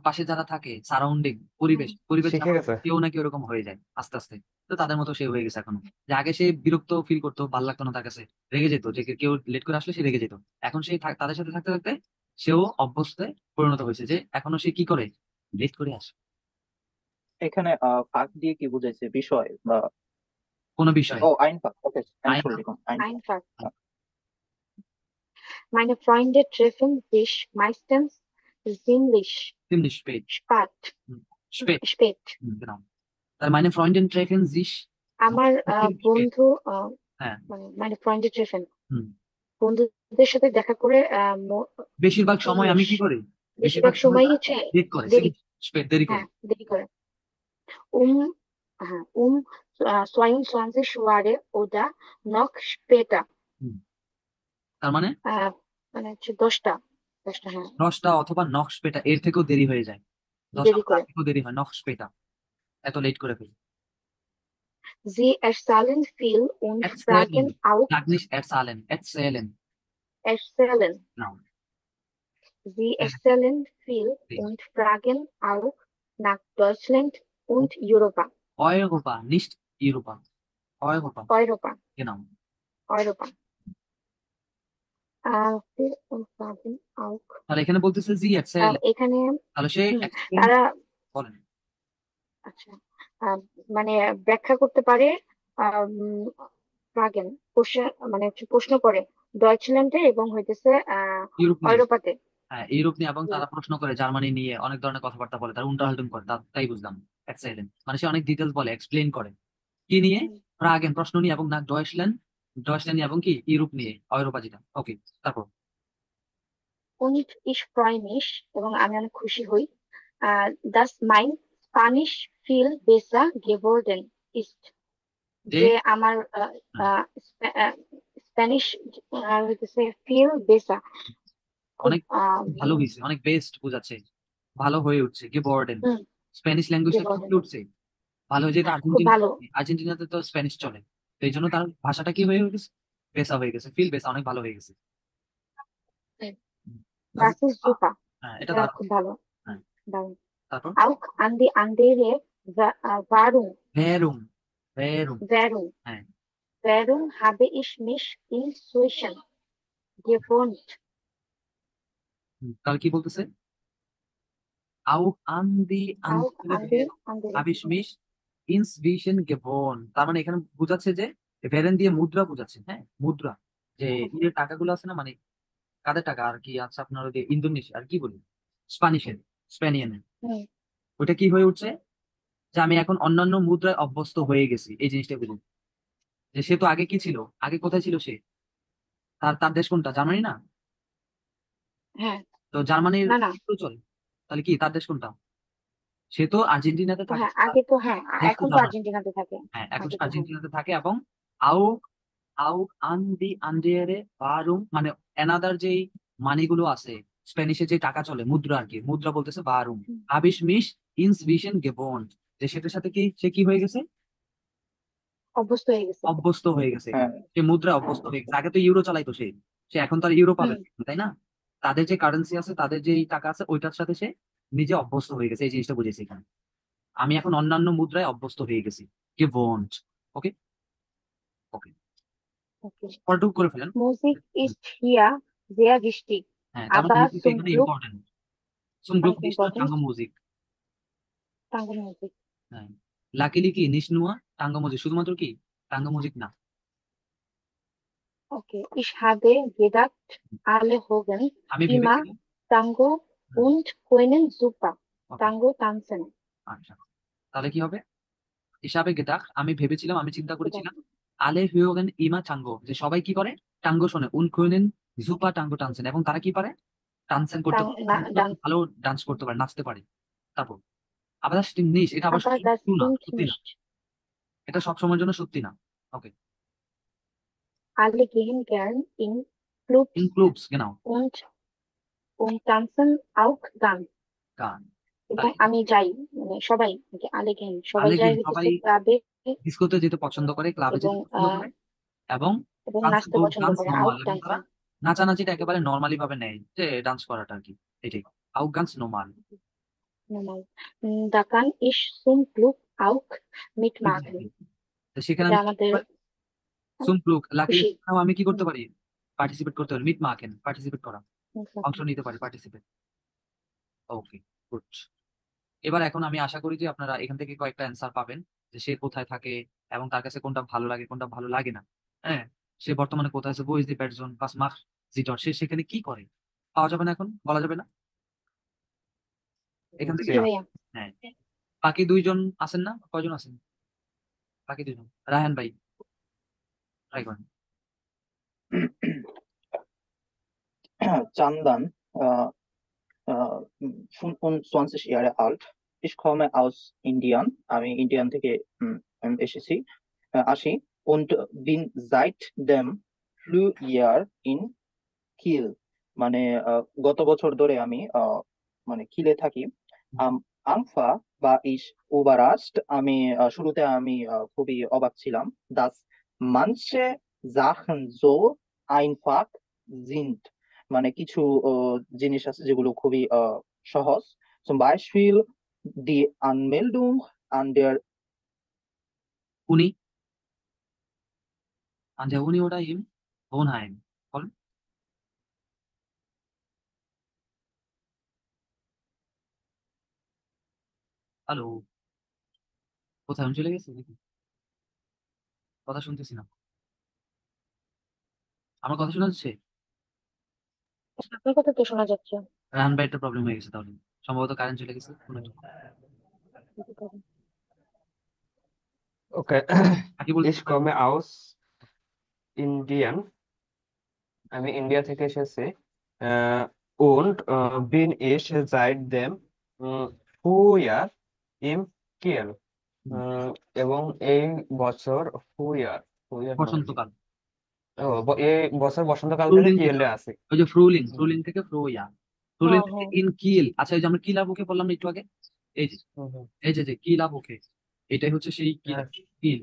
পাশে যারা থাকে, সারাউন্ডিং, পরিবেশ শিখে যারা, গেছে। কেউ নাকি ওরকম হয়ে যায় আস্তে আস্তে। তো তাদের মতো সে হয়ে গেছে এখন, যে আগে সে বিরক্ত ফিল করতো, ভালো লাগতো না তার কাছে, রেগে যেত, যে কেউ লেট করে আসলে সে রেগে যেত। এখন সে তাদের সাথে থাকতে থাকতে সেও অভ্যস্তে পরিণত হয়েছে, যে এখনো সে কি করে, লেট করে আসে। এখানে ফাঁক দিয়ে কি বুঝাইছে, বিষয় বা কোনো বিষয় Oh, einfach. Okay, আইন Entschuldigung. Einfach. Einfach. Meine Freunde treffen sich meistens ziemlich ziemlich spät spät. spät spät. genau তার meine Freundin treffen sich আমার ziemlich spät বন্ধু হ্যাঁ মানে Freunde treffen হুম বন্ধুদের সাথে দেখা করে বেশিরভাগ সময় আমি কি English করি বেশিরভাগ সময় হচ্ছে লেট করে দেরি spät দেরি করে হ্যাঁ দেরি করে হ্যাঁ Swayun 20 Uhr oder noch später হুম। তার মানে মানে হচ্ছে 10টা হ্যাঁ 10টা অথবা noch später এর থেকেও দেরি হয়ে যায় 10টা দেরি করে থেকেও দেরি হয় noch später এত লেট করে ফেলি Sie erzählen viel und fragen auch sag nicht erzählen erzählen genau Sie erzählen viel Sí. und fragen auch nach Deutschland und Europa. Europa nicht Europa Europa Europa. genau Europa. Viel und fragen auch. তাহলে এখানে বলতেছে জি erzählen এখানে তাহলে সে হুম, explain তারা বলেন আচ্ছা মানে ব্যাখ্যা করতে পারে ফ্রাগেন মানে হচ্ছে প্রশ্ন করে ডয়েচল্যান্ডে এবং হইতেছে ইউরোপ নিয়ে ইউরোপাতে হ্যাঁ ইউরোপ নিয়ে এবং তারা প্রশ্ন করে জার্মানি নিয়ে অনেক ধরনের কথাবার্তা বলে তারা উল্টাপাল্টা করে তাই বুঝলাম এক্সাইলেন্ট মানে সে অনেক ডিটেলস বলে এক্সপ্লেন করে কি নিয়ে ফ্রাগেন প্রশ্ন নিয়ে এবং না ডয়েচল্যান্ড নিয়ে এবং কি ইউরোপ নিয়ে ইউরোপা যেটা ওকে তারপর und ich freue mich এবং আমি অনেক খুশি হই dass mein Spanish viel besser geworden ist যে আমার স্প্যানিশ হইতেছে feel besser অনেক ভালো হয়েছে অনেক বেস্ট বোঝাচ্ছে ভালো হয়ে উঠছে গেবর্ডেন হুম, স্প্যানিশ ল্যাঙ্গুয়েজটা geworden. ফুটে উঠছে ভালো হয়ে যেটা খুব ভালো আর্জেন্টিনাতে তো স্প্যানিশ চলে তো এই জন্য তার ভাষাটা কি হয়ে গেছে বেসা হয়ে গেছে ফিল বেসা অনেক ভালো হয়ে গেছে das ist super হ্যাঁ এটা এটা দারুণ খুব ভালো হ্যাঁ। দারুণ তারপর auch an die andere Warum ভেরুম হ্যাঁ Warum habe ich mich inzwischen gewohnt তাহলে কি বলতেছে auch an die auch andere an die Währung andere habe ich mich inzwischen gewohnt তার মানে এখানে বোঝাচ্ছে যে ভেরেন দিয়ে মুদ্রা বোঝাচ্ছে হ্যাঁ মুদ্রা যে ইয়ের টাকাগুলো আছে না মানে কাদের টাকা আর কি আছে আপনার ওই যে ইন্দোনেশিয়া আর কি বলি স্প্যানিয়ানের হুম, ওইটা কি হয়ে উঠছে যে আমি এখন অন্যান্য মুদ্রায় অভ্যস্ত হয়ে গেছি এই জিনিসটা বুঝুন যে সে তো আগে কি ছিল আগে কোথায় ছিল সে তার দেশ কোনটা জার্মানি না হ্যাঁ তো জার্মানির না না তো চলে তাহলে কি তার দেশ কোনটা সে তো আর্জেন্টিনাতে থাকে হ্যাঁ আগে তো হ্যাঁ দেশ তো এখন তো জার্মানি আর্জেন্টিনাতে থাকে হ্যাঁ এখন আগে তো হ্যাঁ আর্জেন্টিনাতে থাকে এবং আউ আউ আন্দি আন্ডিয়ারে বারুম মানে এনাদার যেই মানিগুলো আছে স্প্যানিশে যে টাকা চলে মুদ্রা আর কি মুদ্রা বলতেছে বারুম হুম, আবিশ মিশ ইনসভিশন গেবন্ড যে সেটার সাথে কি সে কি হয়ে গেছে অভ্যস্ত হয়ে গেছে অভ্যস্ত হয়ে গেছে হ্যাঁ সে মুদ্রা অভ্যস্ত হয়ে গেছে আগে তো ইউরো চালাইতো সে সে এখন তো আর ইউরো পাবে হুম, না, তাই না তাদের যে কারেন্সি আছে তাদের যে টাকা আছে ওইটার সাথে সে নিজে অভ্যস্ত হয়ে গেছে এই জিনিসটা বুঝেছি এখানে আমি এখন অন্যান্য মুদ্রায় অভ্যস্ত হয়ে গেছি গেবন্ড ওকে ওকে okay. পরটুকু করে ফেলেন Musik ist hier sehr wichtig হ্যাঁ তার মানে aber মিউজিক zum এখানে Glück ইম্পর্টেন্ট zum Glück অনেক nicht nur important Tango Musik tango music হ্যাঁ লাকিলি কি nicht nur Tango Musik শুধুমাত্র কি টাঙ্গো মিউজিক না okay ich habe gedacht alle Hogan আমি immer ভেবেছিলাম Tango und können super Okay, Tango tanzen আচ্ছা তাহলে কি হবে হিসাবে গেদাখ আমি ভেবেছিলাম আমি চিন্তা gedacht. করেছিলাম আলে হিউগেন ইমা টাঙ্গো যে সবাই কি করে টাঙ্গো শোনে উন কুইনেন জুপা টাঙ্গো টানসেন এবং তারা কি পারে টানসেন করতে পারে ভালো ডান্স করতে পারে নাচতে পারে তারপর আবার নিস এটা আবার Aber das true না stimmt সত্যি না nicht. এটা সবসময়ের জন্য সত্যি না okay Alle gehen gern in Clubs in clubs genau und tanzen auch dann. গান এবং আমি যাই মানে সবাই alle gehen সবাই alle যায় gehen, হইতেছে সবাই ক্লাবে ডিস্কোতে যেতে পছন্দ করে ক্লাবে যেতে এবং পছন্দ করে এবং নাচতে পছন্দ করে নর্মাল আউট এবং তারা ডান্সিং নাচানাচিটা একেবারে নর্মালি ভাবে নেয় যে ডান্স করাটা আর কি এটাই out guns normal normal. Da kann ich zum Glück auch mitmachen. তো সেখানে এটা আমি আমাদের সুমপ্লুক লাকি খুশি আমি কি করতে পারি পার্টিসিপেট করতে পারি মিট মার্কেন পার্টিসিপেট করা অংশ নিতে পারি পার্টিসিপেট ওকে গুড এবার এখন আমি আশা করি যে আপনারা এখান থেকে কয়েকটা অ্যান্সার পাবেন যে সে কোথায় থাকে এবং তার কাছে কোনটা ভালো লাগে কোনটা ভালো লাগে না। হ্যাঁ, সে বর্তমানে কোথায় আছে, বই দি পারজন পাস মাস জিটর, সে সেখানে কি করে, পাওয়া যাবে না, এখন বলা যাবে না এখান থেকে জি জি না। ভাইয়া। হ্যাঁ, বাকি দুইজন আছেন না, কয়জন আছেন বাকি দুইজন? রায়হান ভাই ট্রাই করেন। Chandan, äh, 25 Jahre alt. Ich komme aus Indien. আমি ইন্ডিয়ান থেকে এসেছি, আসি, und bin seitdem Frühjahr in Kiel. মানে গত বছর ধরে আমি মানে কিলে থাকি। আম আংফা বা ইস überrascht, আমি শুরুতে আমি খুবই অবাক ছিলাম। dass manche Sachen so einfach sind, মানে কিছু জিনিস আছে যেগুলো খুবই সহজ। zum Beispiel die Anmeldung an der উনি an der Uni oder im Wohnheim বলেন। হ্যালো, কোথায় আমি চলে গেছি নাকি? কথা শুনতেছি না, আমার কথা শোনা যাচ্ছে? আপনার কথা তো শোনা যাচ্ছে। রাহান ভাই একটা প্রবলেম হয়ে গেছে তাহলে, সম্ভবত কারেন্ট চলে গেছে কোনো একটা। ওকে। কি বলতে Ich komme aus Indien. আমি ইন্ডিয়া থেকে এসেছি। আহ, und bin ich seit dem Frühjahr in Kiel. উম, এবং এই বছর ফুয়ার ফুয়ার মানে কি? বসন্তকাল, এই বছর বসন্তকাল থেকে ফ্রুলিং থেকে, কিয়েলে আছি। ওই যে ফ্রুলিং, ফ্রুলিং থেকে ফ্রোয়া, ফ্রুলিং হ্যাঁ থেকে হ্যাঁ ইন কিল। আচ্ছা, এই যে আমরা কিলা বুকে বললাম না একটু আগে, এই যে হুম, হুম। যে কিলা বুকে, এটাই হচ্ছে সেই কিল, হ্যাঁ, কিল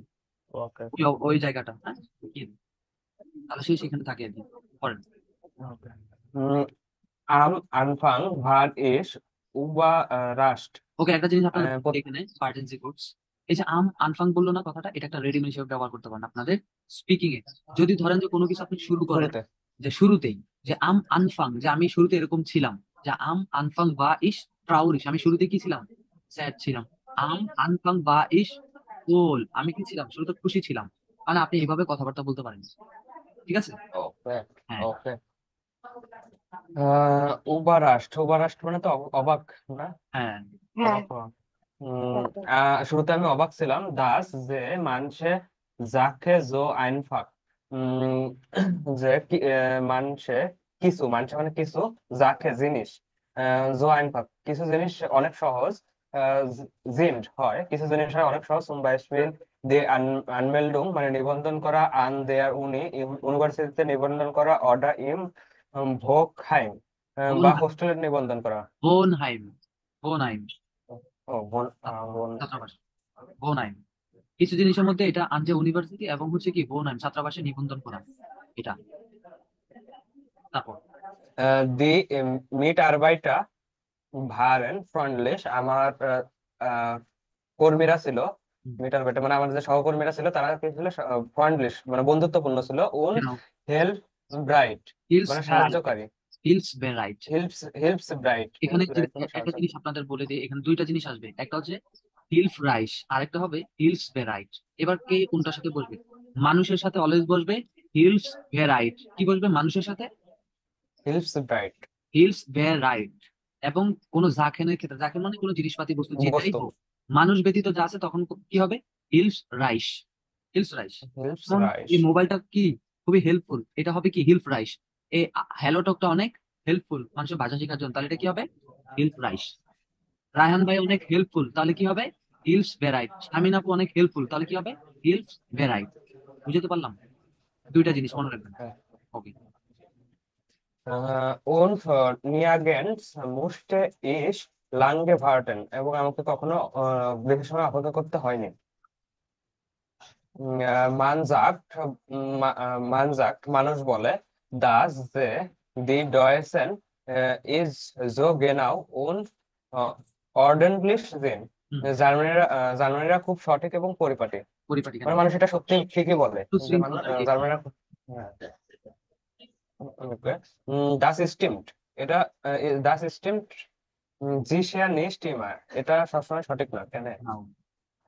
ওকে ওই জায়গাটা, হ্যাঁ কিল, তাহলে সেই সেখানে থাকে আর কি। করেন। ওকে। am Anfang war ich überrascht. ওকে, একটা জিনিস আপনাদের আহ, প্রত- এখানে পার্টেন্সি কোডস, এই যে আনফাং বললো না কথাটা, এটা একটা রেডিমেড হিসেবে ব্যবহার করতে পারেন আপনাদের স্পিকিং এ। যদি ধরেন যে কোনো কিছু আপনি শুরু করেন, শুরুতে যে শুরুতেই, যে আনফাং, যে আমি শুরুতে এরকম ছিলাম, যে আনফাং বা ইস ট্রাউরিশ, আমি শুরুতে কি ছিলাম, স্যাড ছিলাম। আনফাং বা ইস ওল, আমি কি ছিলাম, শুরুতে খুশি ছিলাম। মানে আপনি এইভাবে কথাবার্তা বলতে পারেন, ঠিক আছে? ওকে হ্যাঁ ওকে। überrascht überrascht মানে তো অবাক না? হ্যাঁ, হ্যাঁ অবাক হওয়া। একদম। শুরুতে আমি অবাক ছিলাম, দাস যে মানছে যাকে জো আইনফাক, উম, যে মানছে কিছু, মানছে মানে কিছু, যাকে জিনিস, জো আইনফাক কিছু জিনিস অনেক সহজ, জিন্ড হয় কিছু জিনিস হয় অনেক সহজ, zum Beispiel die Anmeldung মানে নিবন্ধন করা, an der Uni ইউনিভার্সিটিতে নিবন্ধন করা, oder im Hochheim বা হোস্টেলে নিবন্ধন করা। বোনহাইম, বোনহাইম, ও বোন বোন ছাত্রাবাস, বোনহাইম। কিছু জিনিসের মধ্যে এটা আনজে ইউনিভার্সিটি এবং হচ্ছে কি বোনহাইম ছাত্রাবাসে নিবন্ধন করা, এটা। তারপর Die Mitarbeiter waren freundlich. আমার আহ, কর্মীরা ছিল, মিটারবেটার মানে আমার যে সহকর্মীরা ছিল তারা কি ছিল, ফ্রেন্ডলিশ মানে বন্ধুত্বপূর্ণ ছিল, und হেল্প ব্রাইট হিলস মানে রাইট, সাহায্যকারী, হিলস রাইট। হেল্পস ব্রাইট এখানে মানে একটা সাহায্য। জিনিস আপনাদের বলে দিই, এখানে দুইটা জিনিস আসবে, একটা হচ্ছে হিলফ রাইস, আরেকটা হবে হিলস ভেরাইট। এবার কে কোনটার সাথে বসবে? মানুষের সাথে অলওয়েজ বসবে হিলস ভেরাইট। কি বসবে মানুষের সাথে? হেল্পস ব্রাইট হিলস ভেরাইট। এবং কোনো জাখেনের ক্ষেত্রে, জাখেন মানে কোনো জিনিসপাতি বস্তু যেটাই বস্তু, হোক, মানুষ ব্যতীত যা আছে তখন কি হবে? Hills rice, hills rice. Helps যেমন রাইস। এই মোবাইলটা কি খুবই হেল্পফুল, এটা হবে কি হিলফ রাইস। এই হ্যালো টকটা অনেক হেল্পফুল মানুষের ভাষা শেখার জন্য, তাহলে এটা কি হবে? হিলফ রাইস। রায়হান ভাই অনেক হেল্পফুল, তাহলে কি হবে? হিলস ভেরাইট। শামিন আপু অনেক হেল্পফুল, তাহলে কি হবে? হিলস ভেরাইট। বুঝতে পারলাম, দুইটা জিনিস মনে রাখবেন। ওকে, und nirgends musste ich lange warten, এবং আমাকে কখনো বেশি সময় অপেক্ষা করতে হয়নি। মান sagt, মান sagt মানুষ বলে, das যে die Deutschen is so genau und ordentlich sind, জার্মানিরা খুব সঠিক এবং পরিপাটি। পরিপাটি কেন? মানে মানুষ এটা সত্যি ঠিকই বলে যে সুশৃঙ্খল আর কি। জার্মানিরা হ্যাঁ। Okay. Das stimmt, এটা das stimmt sicher nicht immer, এটা সবসময় সঠিক না, কেন? নাও,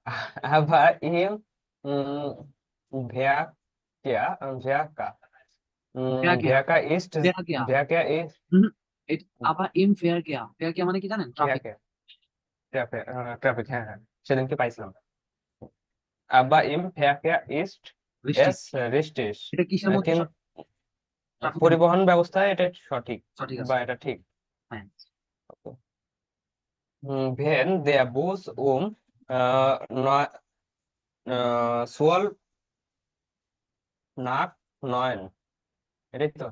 Aber im Verkehr, Verkehr, ফেয়ার কেয়া Verkehr ist, ফেয়ার কেয়া Verkehr ist, আবার এম ফেয়ার কেয়া মানে কি জানেন? ট্রাফিক। Verkehr, ট্রাফিক, হ্যাঁ হ্যাঁ, সেদিনকে পাইছিলাম। Aber im Verkehr ist বৃষ্টি। es richtig, এটা কিসের মধ্যে? কিন্তু ট্রাফিকের মধ্যে। পরিবহন ব্যবস্থায় এটা সঠিক সঠিক বা আছে। এটা ঠিক। হ্যাঁ। Wenn der Bus äh, neu- 12 nach 9, এটাই তো?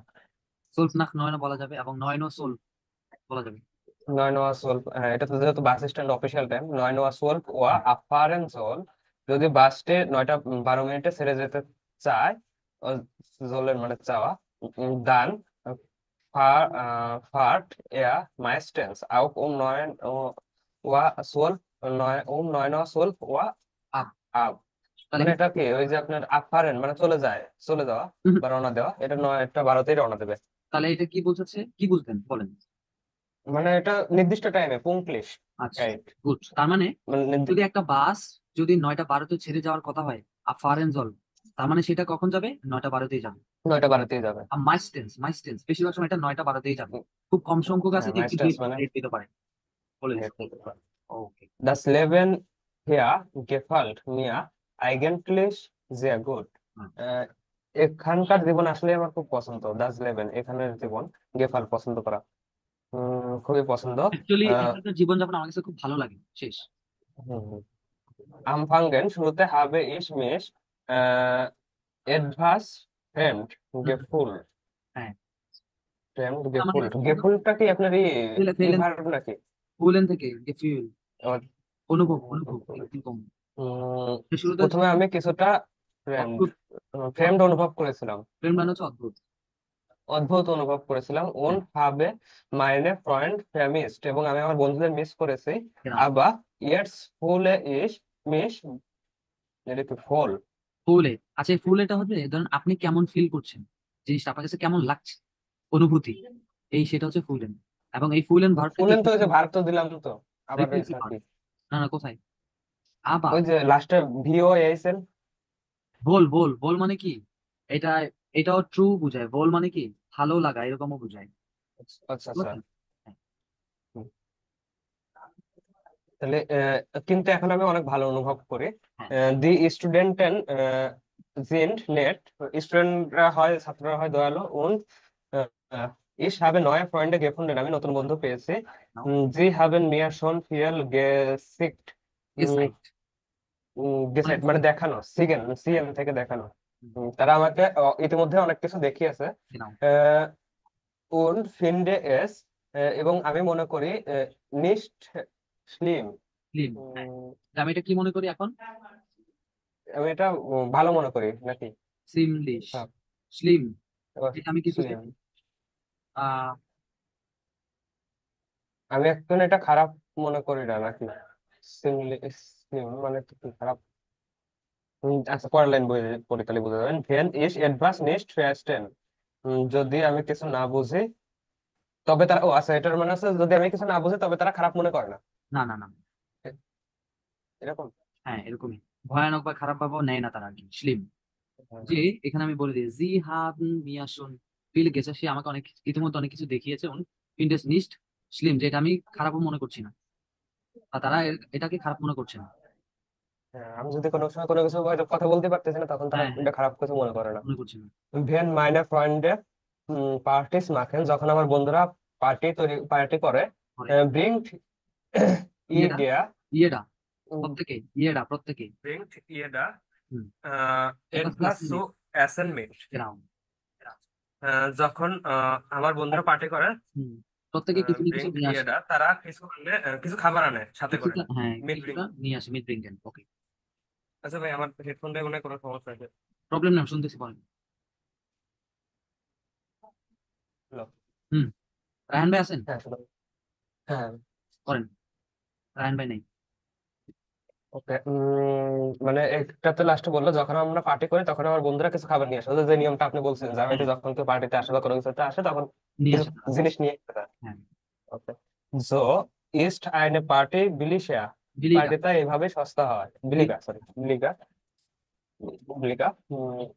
সোলফ নাখ নয়নো বলা যাবে এবং নয়নো সোলফ বলা যাবে। 9 Uhr 12, হ্যাঁ, এটা তো যেহেতু bus stand official time, 9 Uhr 12 Uhr abfahren soll, যদি বাসটি 9টা 12 মিনিটে ছেড়ে যেতে চায়, সোলের মানে চাওয়া, dann fahrt er meistens auch um 9 Uhr 12, 9 Uhr 12 Uhr up. ab, তাহলে মানে এটা কি ওই যে আপনার abfahren মানে চলে যায়, চলে যাওয়া হুম, বা রওনা দেওয়া, এটা 9টা 12তেই রওনা দেবে, তাহলে এটা কি বোঝাচ্ছে? কি বুঝলেন বলেন? মানে এটা নির্দিষ্ট টাইমে পুংক্লিশ, আচ্ছা, রাইট, গুড। তার মানে মানে যদি একটা বাস যদি 9টা 12তে ছেড়ে যাওয়ার কথা হয় আফারেনজল, তার মানে সেটা কখন যাবে? 9টা 12তেই যাবে। 9টা 12তেই যাবে। আর মাইস্টেন্স বেশিরভাগ সময় এটা 9টা 12তেই যাবে। খুব কম সংখ্যক আছে হ্যাঁ, যে একটু মাইস্টার্স মানে লেট দিতে পারে। বলে দিচ্ছি। ওকে। Das Leben hier gefällt mir eigentlich sehr gut. আহ, এখানকার জীবন আসলে আমার খুব পছন্দ। Das Leben, এখানের জীবন, গেফাল পছন্দ করা, খুবই পছন্দ। অ্যাকচুয়ালি আহ, এখানকার জীবনযাপন আমার কাছে খুব ভালো লাগে। শেষ। হুম, হুম। Anfangen, শুরুতে habe ich mich etwas fremd gefühlt. হ্যাঁ, Fremd তার মানে gefühlt. gefühlটা কি আপনার এই ফেলেন ভার্ব নাকি? ফুলেন থেকে গেফিউল আমার, অনুভব এরকম। উম, শুরুতে প্রথমে আমি কিছুটা ফ্রেন্ড অদ্ভুত। ফ্রেন্ড অনুভব করেছিলাম, প্রেম মানে হচ্ছে অদ্ভুত। অদ্ভুত অনুভব করেছিলাম, হ্যাঁ, und habe meine Freund vermisst, এবং আমি আমার বন্ধুদের মিস করেছি, genau। aber jetzt fühle ich mich, এটা কি ফল? ফুলে। আচ্ছা, এই ফুলেটা হচ্ছে ধরেন আপনি কেমন ফিল করছেন, জিনিসটা আপনার কাছে কেমন লাগছে, অনুভূতি, এই সেটা হচ্ছে ফুলেন। এবং এই ফুলেন ভার্বটা কি? ফুলেন তো ওই যে ভার্ব তো দিলাম তো, আবার ফ্রিকুয়েন্সি ভার্ব। নাকি? না না, কোথায়? আবা। ওই যে লাস্টে ভিও এসেল। বল মানে কি? এটা এটাও ট্রু বুঝায়। বল মানে কি? ভালো লাগা এরকমও বুঝায়। আচ্ছা আচ্ছা, বুঝলেন? হ্যাঁ, হুম। তাহলে কিন্তু এখন আমি অনেক ভালো অনুভব করি। হ্যাঁ, দি স্টুডেন্টেন sind nett, স্টুডেন্টরা হয়, ছাত্ররা হয় দয়ালু, und ich habe neue Freunde gefunden, আমি নতুন বন্ধু পেয়েছি। নাও। Sie haben mir schon viel gezeigt, গেসাইট মানে gezeigt মানে দেখানো, সিগেন থেকে দেখানো, তারা আমাকে ইতিমধ্যে অনেক কিছু দেখিয়েছে। নাও। আহ, und finde es, এবং আমি মনে করি nicht schlimm, স্লিম। আমি এটা কি মনে করি এখন? আমি এটা ভালো মনে করি নাকি? সিমলিশ। হ্যাঁ, স্লিম। এবার এটা আমি কিছু slim, আহ আমি এখন এটা খারাপ মনে করি না নাকি? slim মানে তো কি খারাপ? আচ্ছা, পরের লাইন বই পড়ি তাহলে বুঝতে যাবেন। wenn ich etwas nicht verstehe, যদি আমি কিছু না বুঝি তবে তারা, ও আচ্ছা, এটার মানে হচ্ছে যদি আমি কিছু না বুঝি তবে তারা খারাপ মনে করে না, না না না। এরকম। হ্যাঁ, এরকমই। ভয়ানক বা খারাপ ভাবও নেয় না তারা আর কি। স্লিম। যে এখানে আমি বলে দিই জি হাবন মিয়া শুন ফিল গেছে, সে আমাকে অনেক ইতিমধ্যে অনেক কিছু দেখিয়েছে। ফিন্ডেস নিস্ট স্লিম, যেটা আমি খারাপও মনে করছি না, বা তারা এটাকে খারাপ মনে করছে না। হ্যাঁ, আমি যদি কোনো সময় কোনো কিছু হয়তো কথা বলতে পারতেছি না, তখন তারা হ্যাঁ হ্যাঁ, এটা খারাপ কিছু মনে করে না। মনে করছে না। ভেন মাইনে ফ্রেন্ডে পার্টিস মাখেন, যখন আমার বন্ধুরা পার্টি করে, পরে ব্রিংট ইয়েডা ইডিয়া, ইয়েডা প্রত্যেকে ব্রিংট ইয়েডা হুম, এটভাস সু এসেন মিট, গ্রাম। যখন আমার বন্ধুরা পার্টি করে, হুম, প্রত্যেকে কিছু না কিছু ব্রিংট নিয়ে আসে। ইয়েডা, তারা কিছু আনলে, কিছু খাবার আনে সাথে করে, কিছুটা, হ্যাঁ, মিট কিছুটা নিয়ে আসে। মিড ব্রিঙ্গেন। ওকে, আচ্ছা ভাই, আমার হেডফোনটা মনে হয় কোনো সমস্যা আছে। প্রবলেম না, শুনতেছি, বলেন। হ্যালো। হুম, রায়হান ভাই আছেন? হ্যাঁ শুনো। হ্যাঁ, করেন। রায়হান ভাই নেই। ওকে, মানে একটাতে লাস্টে বললো যখন আমরা পার্টি করি তখন আমার বন্ধুরা কিছু খাবার নিয়ে আসে, ওই যে নিয়মটা আপনি বলছেন যে আমি হ্যাঁ, যখন কেউ পার্টিতে আসে বা কোনো কিছুতে আসে তখন নিয়ে কিছু আসে তারা। জিনিস নিয়ে আসে। হ্যাঁ, ওকে, so ist eine Party billiger বিলিগা পার্টিটা এইভাবে সস্তা হয়, বিলিগা, সরি, বিলিগা, বিলিগা,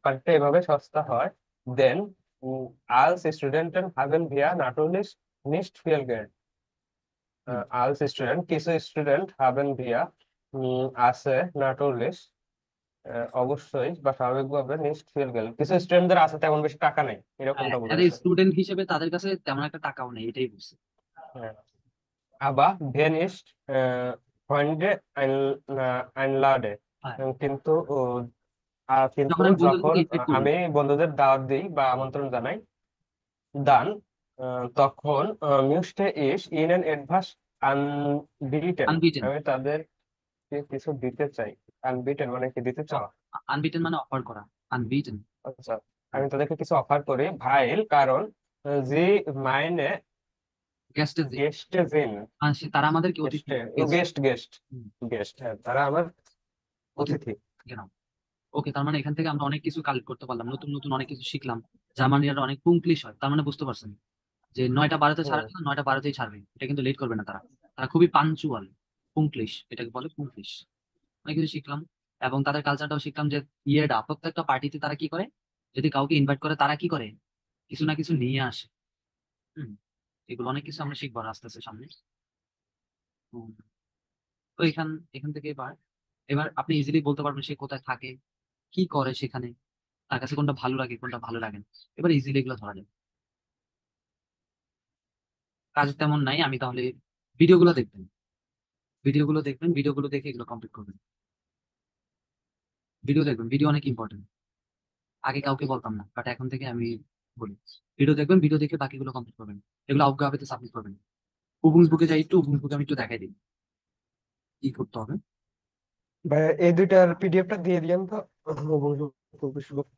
পার্টিটা এইভাবে সস্তা হয়। দেন als Studenten haben wir natürlich nicht viel Geld. als Student, কিছু স্টুডেন্ট haben wir আছে natürlich অবশ্যই বা স্বাভাবিকভাবে nicht viel Geld, কিছু স্টুডেন্টদের আছে তেমন বেশি টাকা নেই, এরকমটা যারা বোঝাচ্ছে। স্টুডেন্ট হিসেবে তাদের কাছে তেমন একটা টাকাও নেই, এটাই বুঝছে। হ্যাঁ। Aber wenn ich Freunde einlade, হ্যাঁ, কিন্তু যখন আমি বন্ধুদেরকে যখন ইনভাইট করি, আমি বন্ধুদের দাওয়াত দিই বা আমন্ত্রণ জানাই, দান, তখন müsste ich ihnen etwas anbieten, unbeaten. আমি তাদেরকে কিছু দিতে চাই। আনবিটেন মানে কি, দিতে চাওয়া? আনবিটেন মানে অফার করা, আনবিটেন। আচ্ছা, আমি তাদেরকে কিছু অফার করি, ভাইল, কারণ জি মাইনে গেস্টে গেস্টে জিন, তারা আমাদেরকে অতিথি গেস্ট গেস্ট হুম, গেস্ট, হ্যাঁ, তারা আমার অতিথি অতিথি। কেন। ওকে, তার মানে এখান থেকে আমরা অনেক কিছু কালেক্ট করতে পারলাম, নতুন নতুন অনেক কিছু শিখলাম। জার্মানিরা অনেক পুংলিশ হয়, তার মানে বুঝতে পারছেন যে 9টা 12তে ছাড়ার কথা 9টা 12তেই ছাড়বে, এটা কিন্তু লেট করবে না তারা। তারা খুবই পাঞ্চুয়াল, পুংলিশ, এটাকে বলে পুংলিশ। অনেক কিছু শিখলাম এবং তাদের কালচারটাও শিখলাম যে ইয়েটা প্রত্যেকটা পার্টিতে তারা কি করে, যদি কাউকে ইনভাইট করে তারা কি করে, কিছু না কিছু নিয়ে আসে। হুম, এগুলো অনেক কিছু আমরা শিখবো আর আস্তে আস্তে সামনে। হুম, তো এখান এখান থেকে এবার এবার আপনি ইজিলি বলতে পারবেন সে কোথায় থাকে, কি করে সেখানে, তার কাছে কোনটা ভালো লাগে কোনটা ভালো লাগে না। এবার ইজিলি এগুলো ধরা যাবে। কাজ তেমন নাই, আমি তাহলে ভিডিওগুলো দেখবেন, ভিডিওগুলো দেখে এগুলো কমপ্লিট করবেন। ভিডিও দেখবেন, ভিডিও অনেক ইম্পর্টেন্ট। আগে কাউকে বলতাম না, বাট এখন থেকে আমি বলি। ভিডিও দেখবেন, ভিডিও দেখে বাকিগুলো কমপ্লিট করবেন। এগুলো আউটগাবেতে সাবমিট করবেন। উবুন্স বুকে যাই, একটু উবুন্স বুকে আমি একটু দেখাই দিই কি করতে হবে। ভাই এই দুইটার পিডিএফটা দিয়ে দিয়েন তো,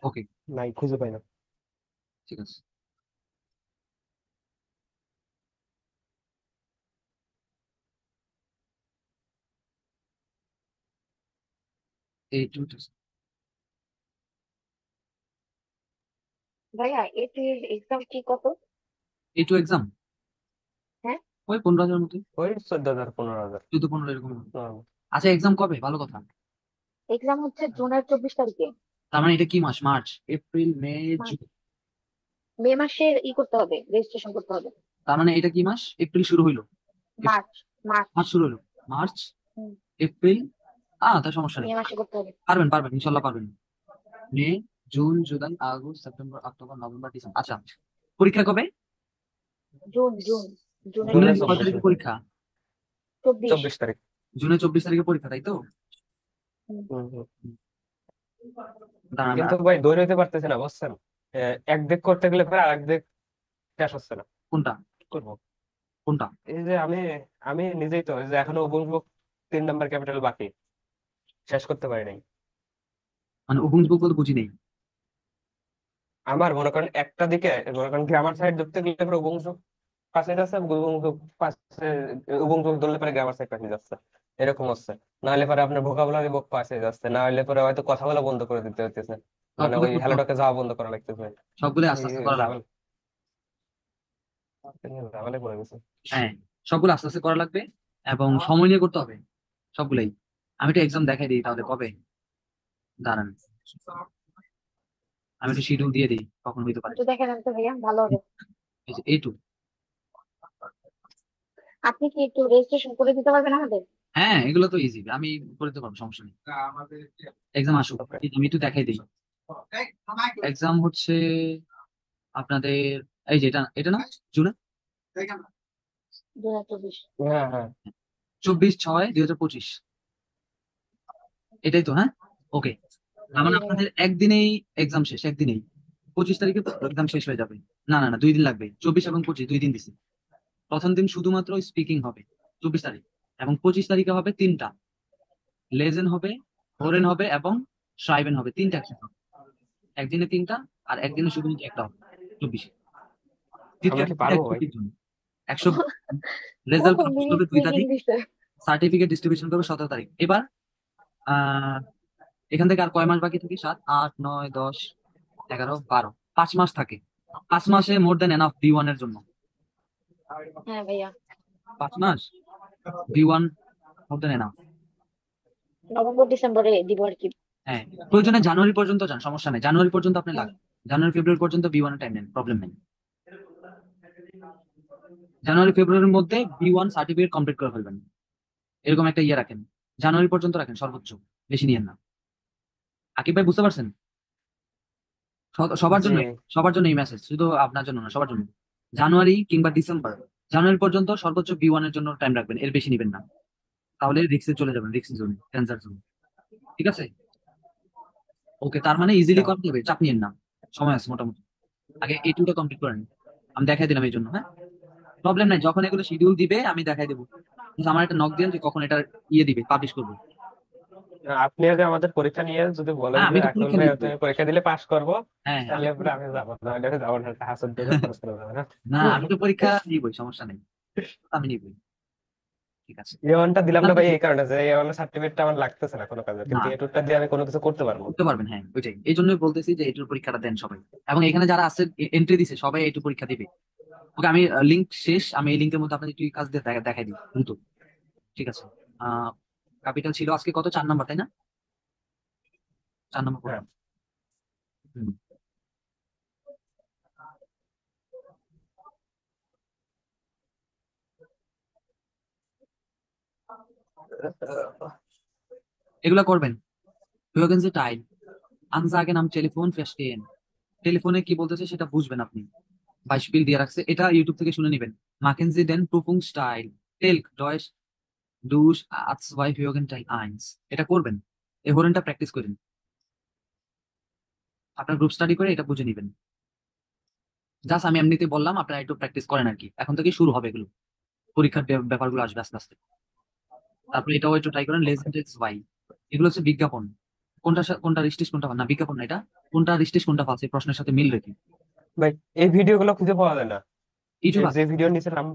ওকে, নাই, খুঁজে পাই না। ঠিক আছে। এই টু ভাইয়া এটির এক্সাম কি কত? এক্সাম হ্যাঁ, ওই 15,000 মতো, ওই 14,000 15,000। 14-15 এরকম হবে। আচ্ছা, এক্সাম কবে, ভালো কথা। এক্সাম হচ্ছে জুনের 24 তারিখে। তার মানে এটা কি মাস, মার্চ, এপ্রিল, মে, মার্চ, জুন। মে মাসে করতে হবে, রেজিস্ট্রেশন করতে হবে। তার মানে এটা কি মাস, এপ্রিল শুরু হইলো, মার্চ, মার্চ। মার্চ শুরু হলো, মার্চ, হুম, এপ্রিল, তার সমস্যা মে নেই, মাসে করতে হবে। পারবেন পারবেন ইনশাল্লাহ পারবেন। May, June, July, August, September, October, November, December. আচ্ছা, পরীক্ষা কবে, জুন, জুনের জুনের জুনের 6 24 তারিখে পরীক্ষা, 24। 24 তারিখ। জুনের 24 তারিখে পরীক্ষা, তাই তো। হুম। দাঁড়ান, কিন্তু ভাই দৌড় হইতে পারতেছে না, বুঝছেন? এক দিক করতে গেলে পরে আরেক দিক শেষ হচ্ছে না, কোনটা কি করবো? কোনটা এই যে আমি আমি নিজেই তো, এই যে এখনো উপভোগ 3 নাম্বার ক্যাপিটাল বাকি, শেষ করতে পারি নাই। মানে উবুন্টু বুক বলতে বুঝি নেই। আমার মনে করেন একটা দিকে, মনে করেন গ্রামার সাইড ধরতে গেলে পরে উপংশ পাশে যাচ্ছে, উপংশ পাশে, উপংশ ধরলে পরে গ্রামার সাইড পাশে যাচ্ছে, এরকম হচ্ছে। না হলে পরে আপনার ভোকাবুলারি বুক পাশে যাচ্ছে, না হলে পরে হয়তো কথা বলা বন্ধ করে দিতে হইতেছে, মানে সবগুলো ওই করতে হবে, হ্যালোটাকে যাওয়া বন্ধ করা লাগতেছে। সবগুলো আস্তে আস্তে করা লাগবে। ঝামেলা পড়ে গেছে। হ্যাঁ, সবগুলো আস্তে আস্তে করা লাগবে এবং সময় নিয়ে করতে হবে সবগুলাই। আমি একটা এক্সাম দেখাই দিই তাহলে কবে, দাঁড়ান আমি একটা শিডিউল দিয়ে দিই কখন হইতে পারে। একটু দেখে নেন তো ভাইয়া, ভালো হবে। এইটু, আপনি কি একটু রেজিস্ট্রেশন করে দিতে পারবেন আমাদের? হ্যাঁ এগুলো তো ইজি, আমি করে দিতে পারবো, সমস্যা নেই। এক্সাম আসুক, Okay. আমি একটু দেখাই দিই। এক্সাম হচ্ছে আপনাদের এই যে এটা এটা না, জুনে 2024। হ্যাঁ হ্যাঁ 24/6/2025, এটাই তো, হ্যাঁ। ওকে, মানে আপনাদের একদিনেই এক্সাম শেষ, একদিনেই 25 তারিখে এক্সাম শেষ হয়ে যাবে। না না না, 2 দিন লাগবে, 24 এবং 25 2 দিন দিছি। প্রথম দিন শুধুমাত্র স্পিকিং হবে 24 তারিখ, এবং 25 তারিখে হবে 3টা, লেজেন হবে, হোরেন হবে এবং শ্রাইবেন হবে, 3টা একসাথে হবে। একদিনে 3টা আর একদিনে শুধুমাত্র একটা হবে 24। আমরা কি পারবো ভাই? 100 রেজাল্ট কত পাবলিশ মিনিট হবে 2 স্পিকিং তারিখ, দিছে? সার্টিফিকেট ডিস্ট্রিবিউশন করবে 17 তারিখ। এবার আহ এখান থেকে আর কয় মাস বাকি থাকে, 7, 8, 9, 10, 11, 12, 5 মাস থাকে। 5 মাসে মোর দেন এনাফ B1 এর জন্য। হ্যাঁ ভাইয়া। 5 মাস B1 মোর দেন এনাফ। নভেম্বর ডিসেম্বরে দিব আর কি। হ্যাঁ, প্রয়োজনে জানুয়ারি পর্যন্ত যান, সমস্যা নেই। জানুয়ারি পর্যন্ত আপনি লাগ জানুয়ারি ফেব্রুয়ারি পর্যন্ত বি ওয়ান টাইম নেন, প্রবলেম নেই। জানুয়ারি ফেব্রুয়ারির মধ্যে বি ওয়ান সার্টিফিকেট কমপ্লিট করে ফেলবেন, এরকম একটা ইয়ে রাখেন। জানুয়ারি পর্যন্ত রাখেন সর্বোচ্চ, বেশি নিয়েন না। আকিব ভাই বুঝতে পারছেন? সবার জি জন্য, সবার জন্য এই মেসেজ, শুধু আপনার জন্য না, সবার জন্য। জানুয়ারি কিংবা ডিসেম্বর, জানুয়ারি পর্যন্ত সর্বোচ্চ বি ওয়ান এর জন্য টাইম রাখবেন, এর বেশি নিবেন না। তাহলে রিক্সে চলে যাবেন, রিক্স জোনে, ক্যান্সার জোনে। ঠিক আছে? ওকে, তার মানে ইজিলি করা যাবে, চাপ নিয়েন না, সময় আছে মোটামুটি। আগে এই টুটা কমপ্লিট করেন, আমি দেখাই দিলাম এই জন্য। হ্যাঁ, প্রবলেম নাই, যখন এগুলো শিডিউল দিবে আমি দেখাই দেবো। Just আমার একটা নক দিন যে কখন এটা ইয়ে দিবে, পাবলিশ করবো। আপনি আগে আমাদের পরীক্ষা নিয়ে যদি বলেন হ্যাঁ, যে আমি তো আকিবুল পরীক্ষা ভাই নিবো। তুমি পরীক্ষা দিলে পাশ করবো, হ্যাঁ, হ্যাঁ, তাহলে এরপরে আমি যাবো, নাহলে আমি যাবো না, একটা হাসুদ দেবে খরচ করে যাবে না। না, আমি তো পরীক্ষা নিবই, সমস্যা নেই, আমি নিবই। ঠিক আছে, A1টা দিলাম না তাহলে ভাই এই কারণে যে A1 সার্টিফিকেটটা আমার লাগতেছে না কোনো কাজে, না, কিন্তু A2টা দিয়ে আমি কোনো কিছু করতে পারবো। করতে পারবেন। হ্যাঁ, ওইটাই, এই জন্যই বলতেছি যে এইটুর পরীক্ষাটা দেন সবাই। এবং এখানে যারা আছে এন্ট্রি দিছে সবাই এইটু পরীক্ষা দিবে। ওকে, আমি লিঙ্ক শেষ, আমি এই লিঙ্কের মধ্যে আপনাদের একটু কাজ দিয়ে দেখাই দিই দ্রুত। ঠিক আছে, ক্যাপিটাল ছিল আজকে কত, 4 নম্বর, তাই না? 4 নম্বর হ্যাঁ, করলাম। হুম। এগুলা করবেন। Hören Sie teil. Ansagen am Telefon verstehen. টেলিফোনে কি বলতেছে সেটা বুঝবেন আপনি। বাইশপিল দিয়ে রাখছে, এটা ইউটিউব থেকে শুনে নেবেন। Machen Sie den Prüfungsteil. Telk, Deutsch, durch A2 Hören Teil 1. এটা করবেন, এই হরেনটা প্র্যাকটিস করেন। আপনার গ্রুপ স্টাডি করে এটা বুঝে নেবেন। জাস্ট আমি এমনিতে বললাম, আপনারা একটু প্র্যাকটিস করেন আর কি। এখন থেকে শুরু হবে এগুলো, পরীক্ষার ব্যাপারগুলো আসবে আস্তে আস্তে। তারপরে এটাও একটু ট্রাই করেন, লেজেন্ডেক্স ওয়াই। এগুলো হচ্ছে বিজ্ঞাপন। কোনটা রিস্টিস, কোনটা না বিজ্ঞাপন না, এটা কোনটা রিস্টিস কোনটা ফালস, এই প্রশ্নের সাথে মিল রেখে। ভাই এই ভিডিও গুলো খুঁজে পাওয়া যায় না, ইউটিউব যে আছে। ভিডিওর নিচে নাম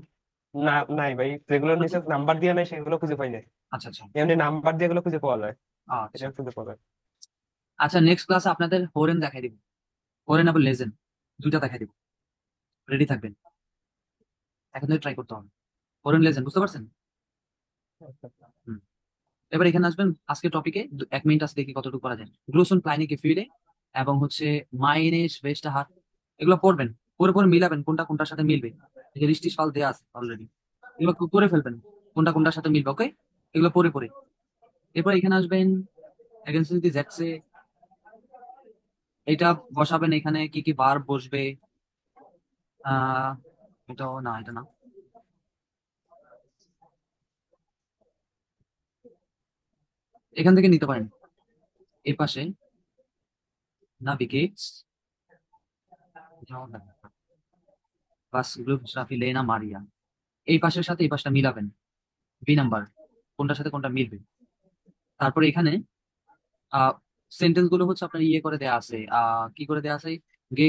না নাই ভাই, যেগুলোর নিচে নাম্বার দিয়ে নাই সেগুলো খুঁজে পাই না, আচ্ছা আচ্ছা, এমনি নাম্বার দিয়ে গুলো খুঁজে পাওয়া যায়, আচ্ছা এটা খুঁজে পাওয়া যায়। আচ্ছা, নেক্সট ক্লাসে আপনাদের হোরেন দেখাই দিব, হোরেন আবার লেজেন্ড, দুইটা দেখাই দিব। রেডি থাকবেন, এখন থেকে ট্রাই করতে হবে। হোরেন লেজেন্ড, বুঝতে পারছেন? হুম। এবার এখানে আসবেন, আজকে টপিকে 1 মিনিট আছে, দেখি কতটুকু করা যায়। গ্রোসন প্লাইনিকে ফিরে এবং হচ্ছে মাইনেস ভেস্টা হাত, এগুলো পড়বেন, পরে পরে মিলাবেন কোনটা কোনটার সাথে মিলবে। এই যে রিস্টিস ফাল দেওয়া আছে অলরেডি, এগুলো করে ফেলবেন, কোনটা কোনটার সাথে মিলবে। ওকে, এগুলো পরে পরে। এরপর এখানে আসবেন, এগেন্সি যদি জেটসে, এটা বসাবেন, এখানে কি কি বার বসবে। আহ এটাও না, এটা না। এখান থেকে নিতে পারেন, এই পাশে নাভিগেটস, বাস গ্রুপ রাফি লেনা মারিয়া, এই পাশের সাথে এই পাশটা মিলাবেন, বি নাম্বার, কোনটার সাথে কোনটা মিলবে। তারপরে এখানে সেন্টেন্স গুলো হচ্ছে আপনার ইয়ে করে দেয়া আছে, কি করে দেয়া আছে, গে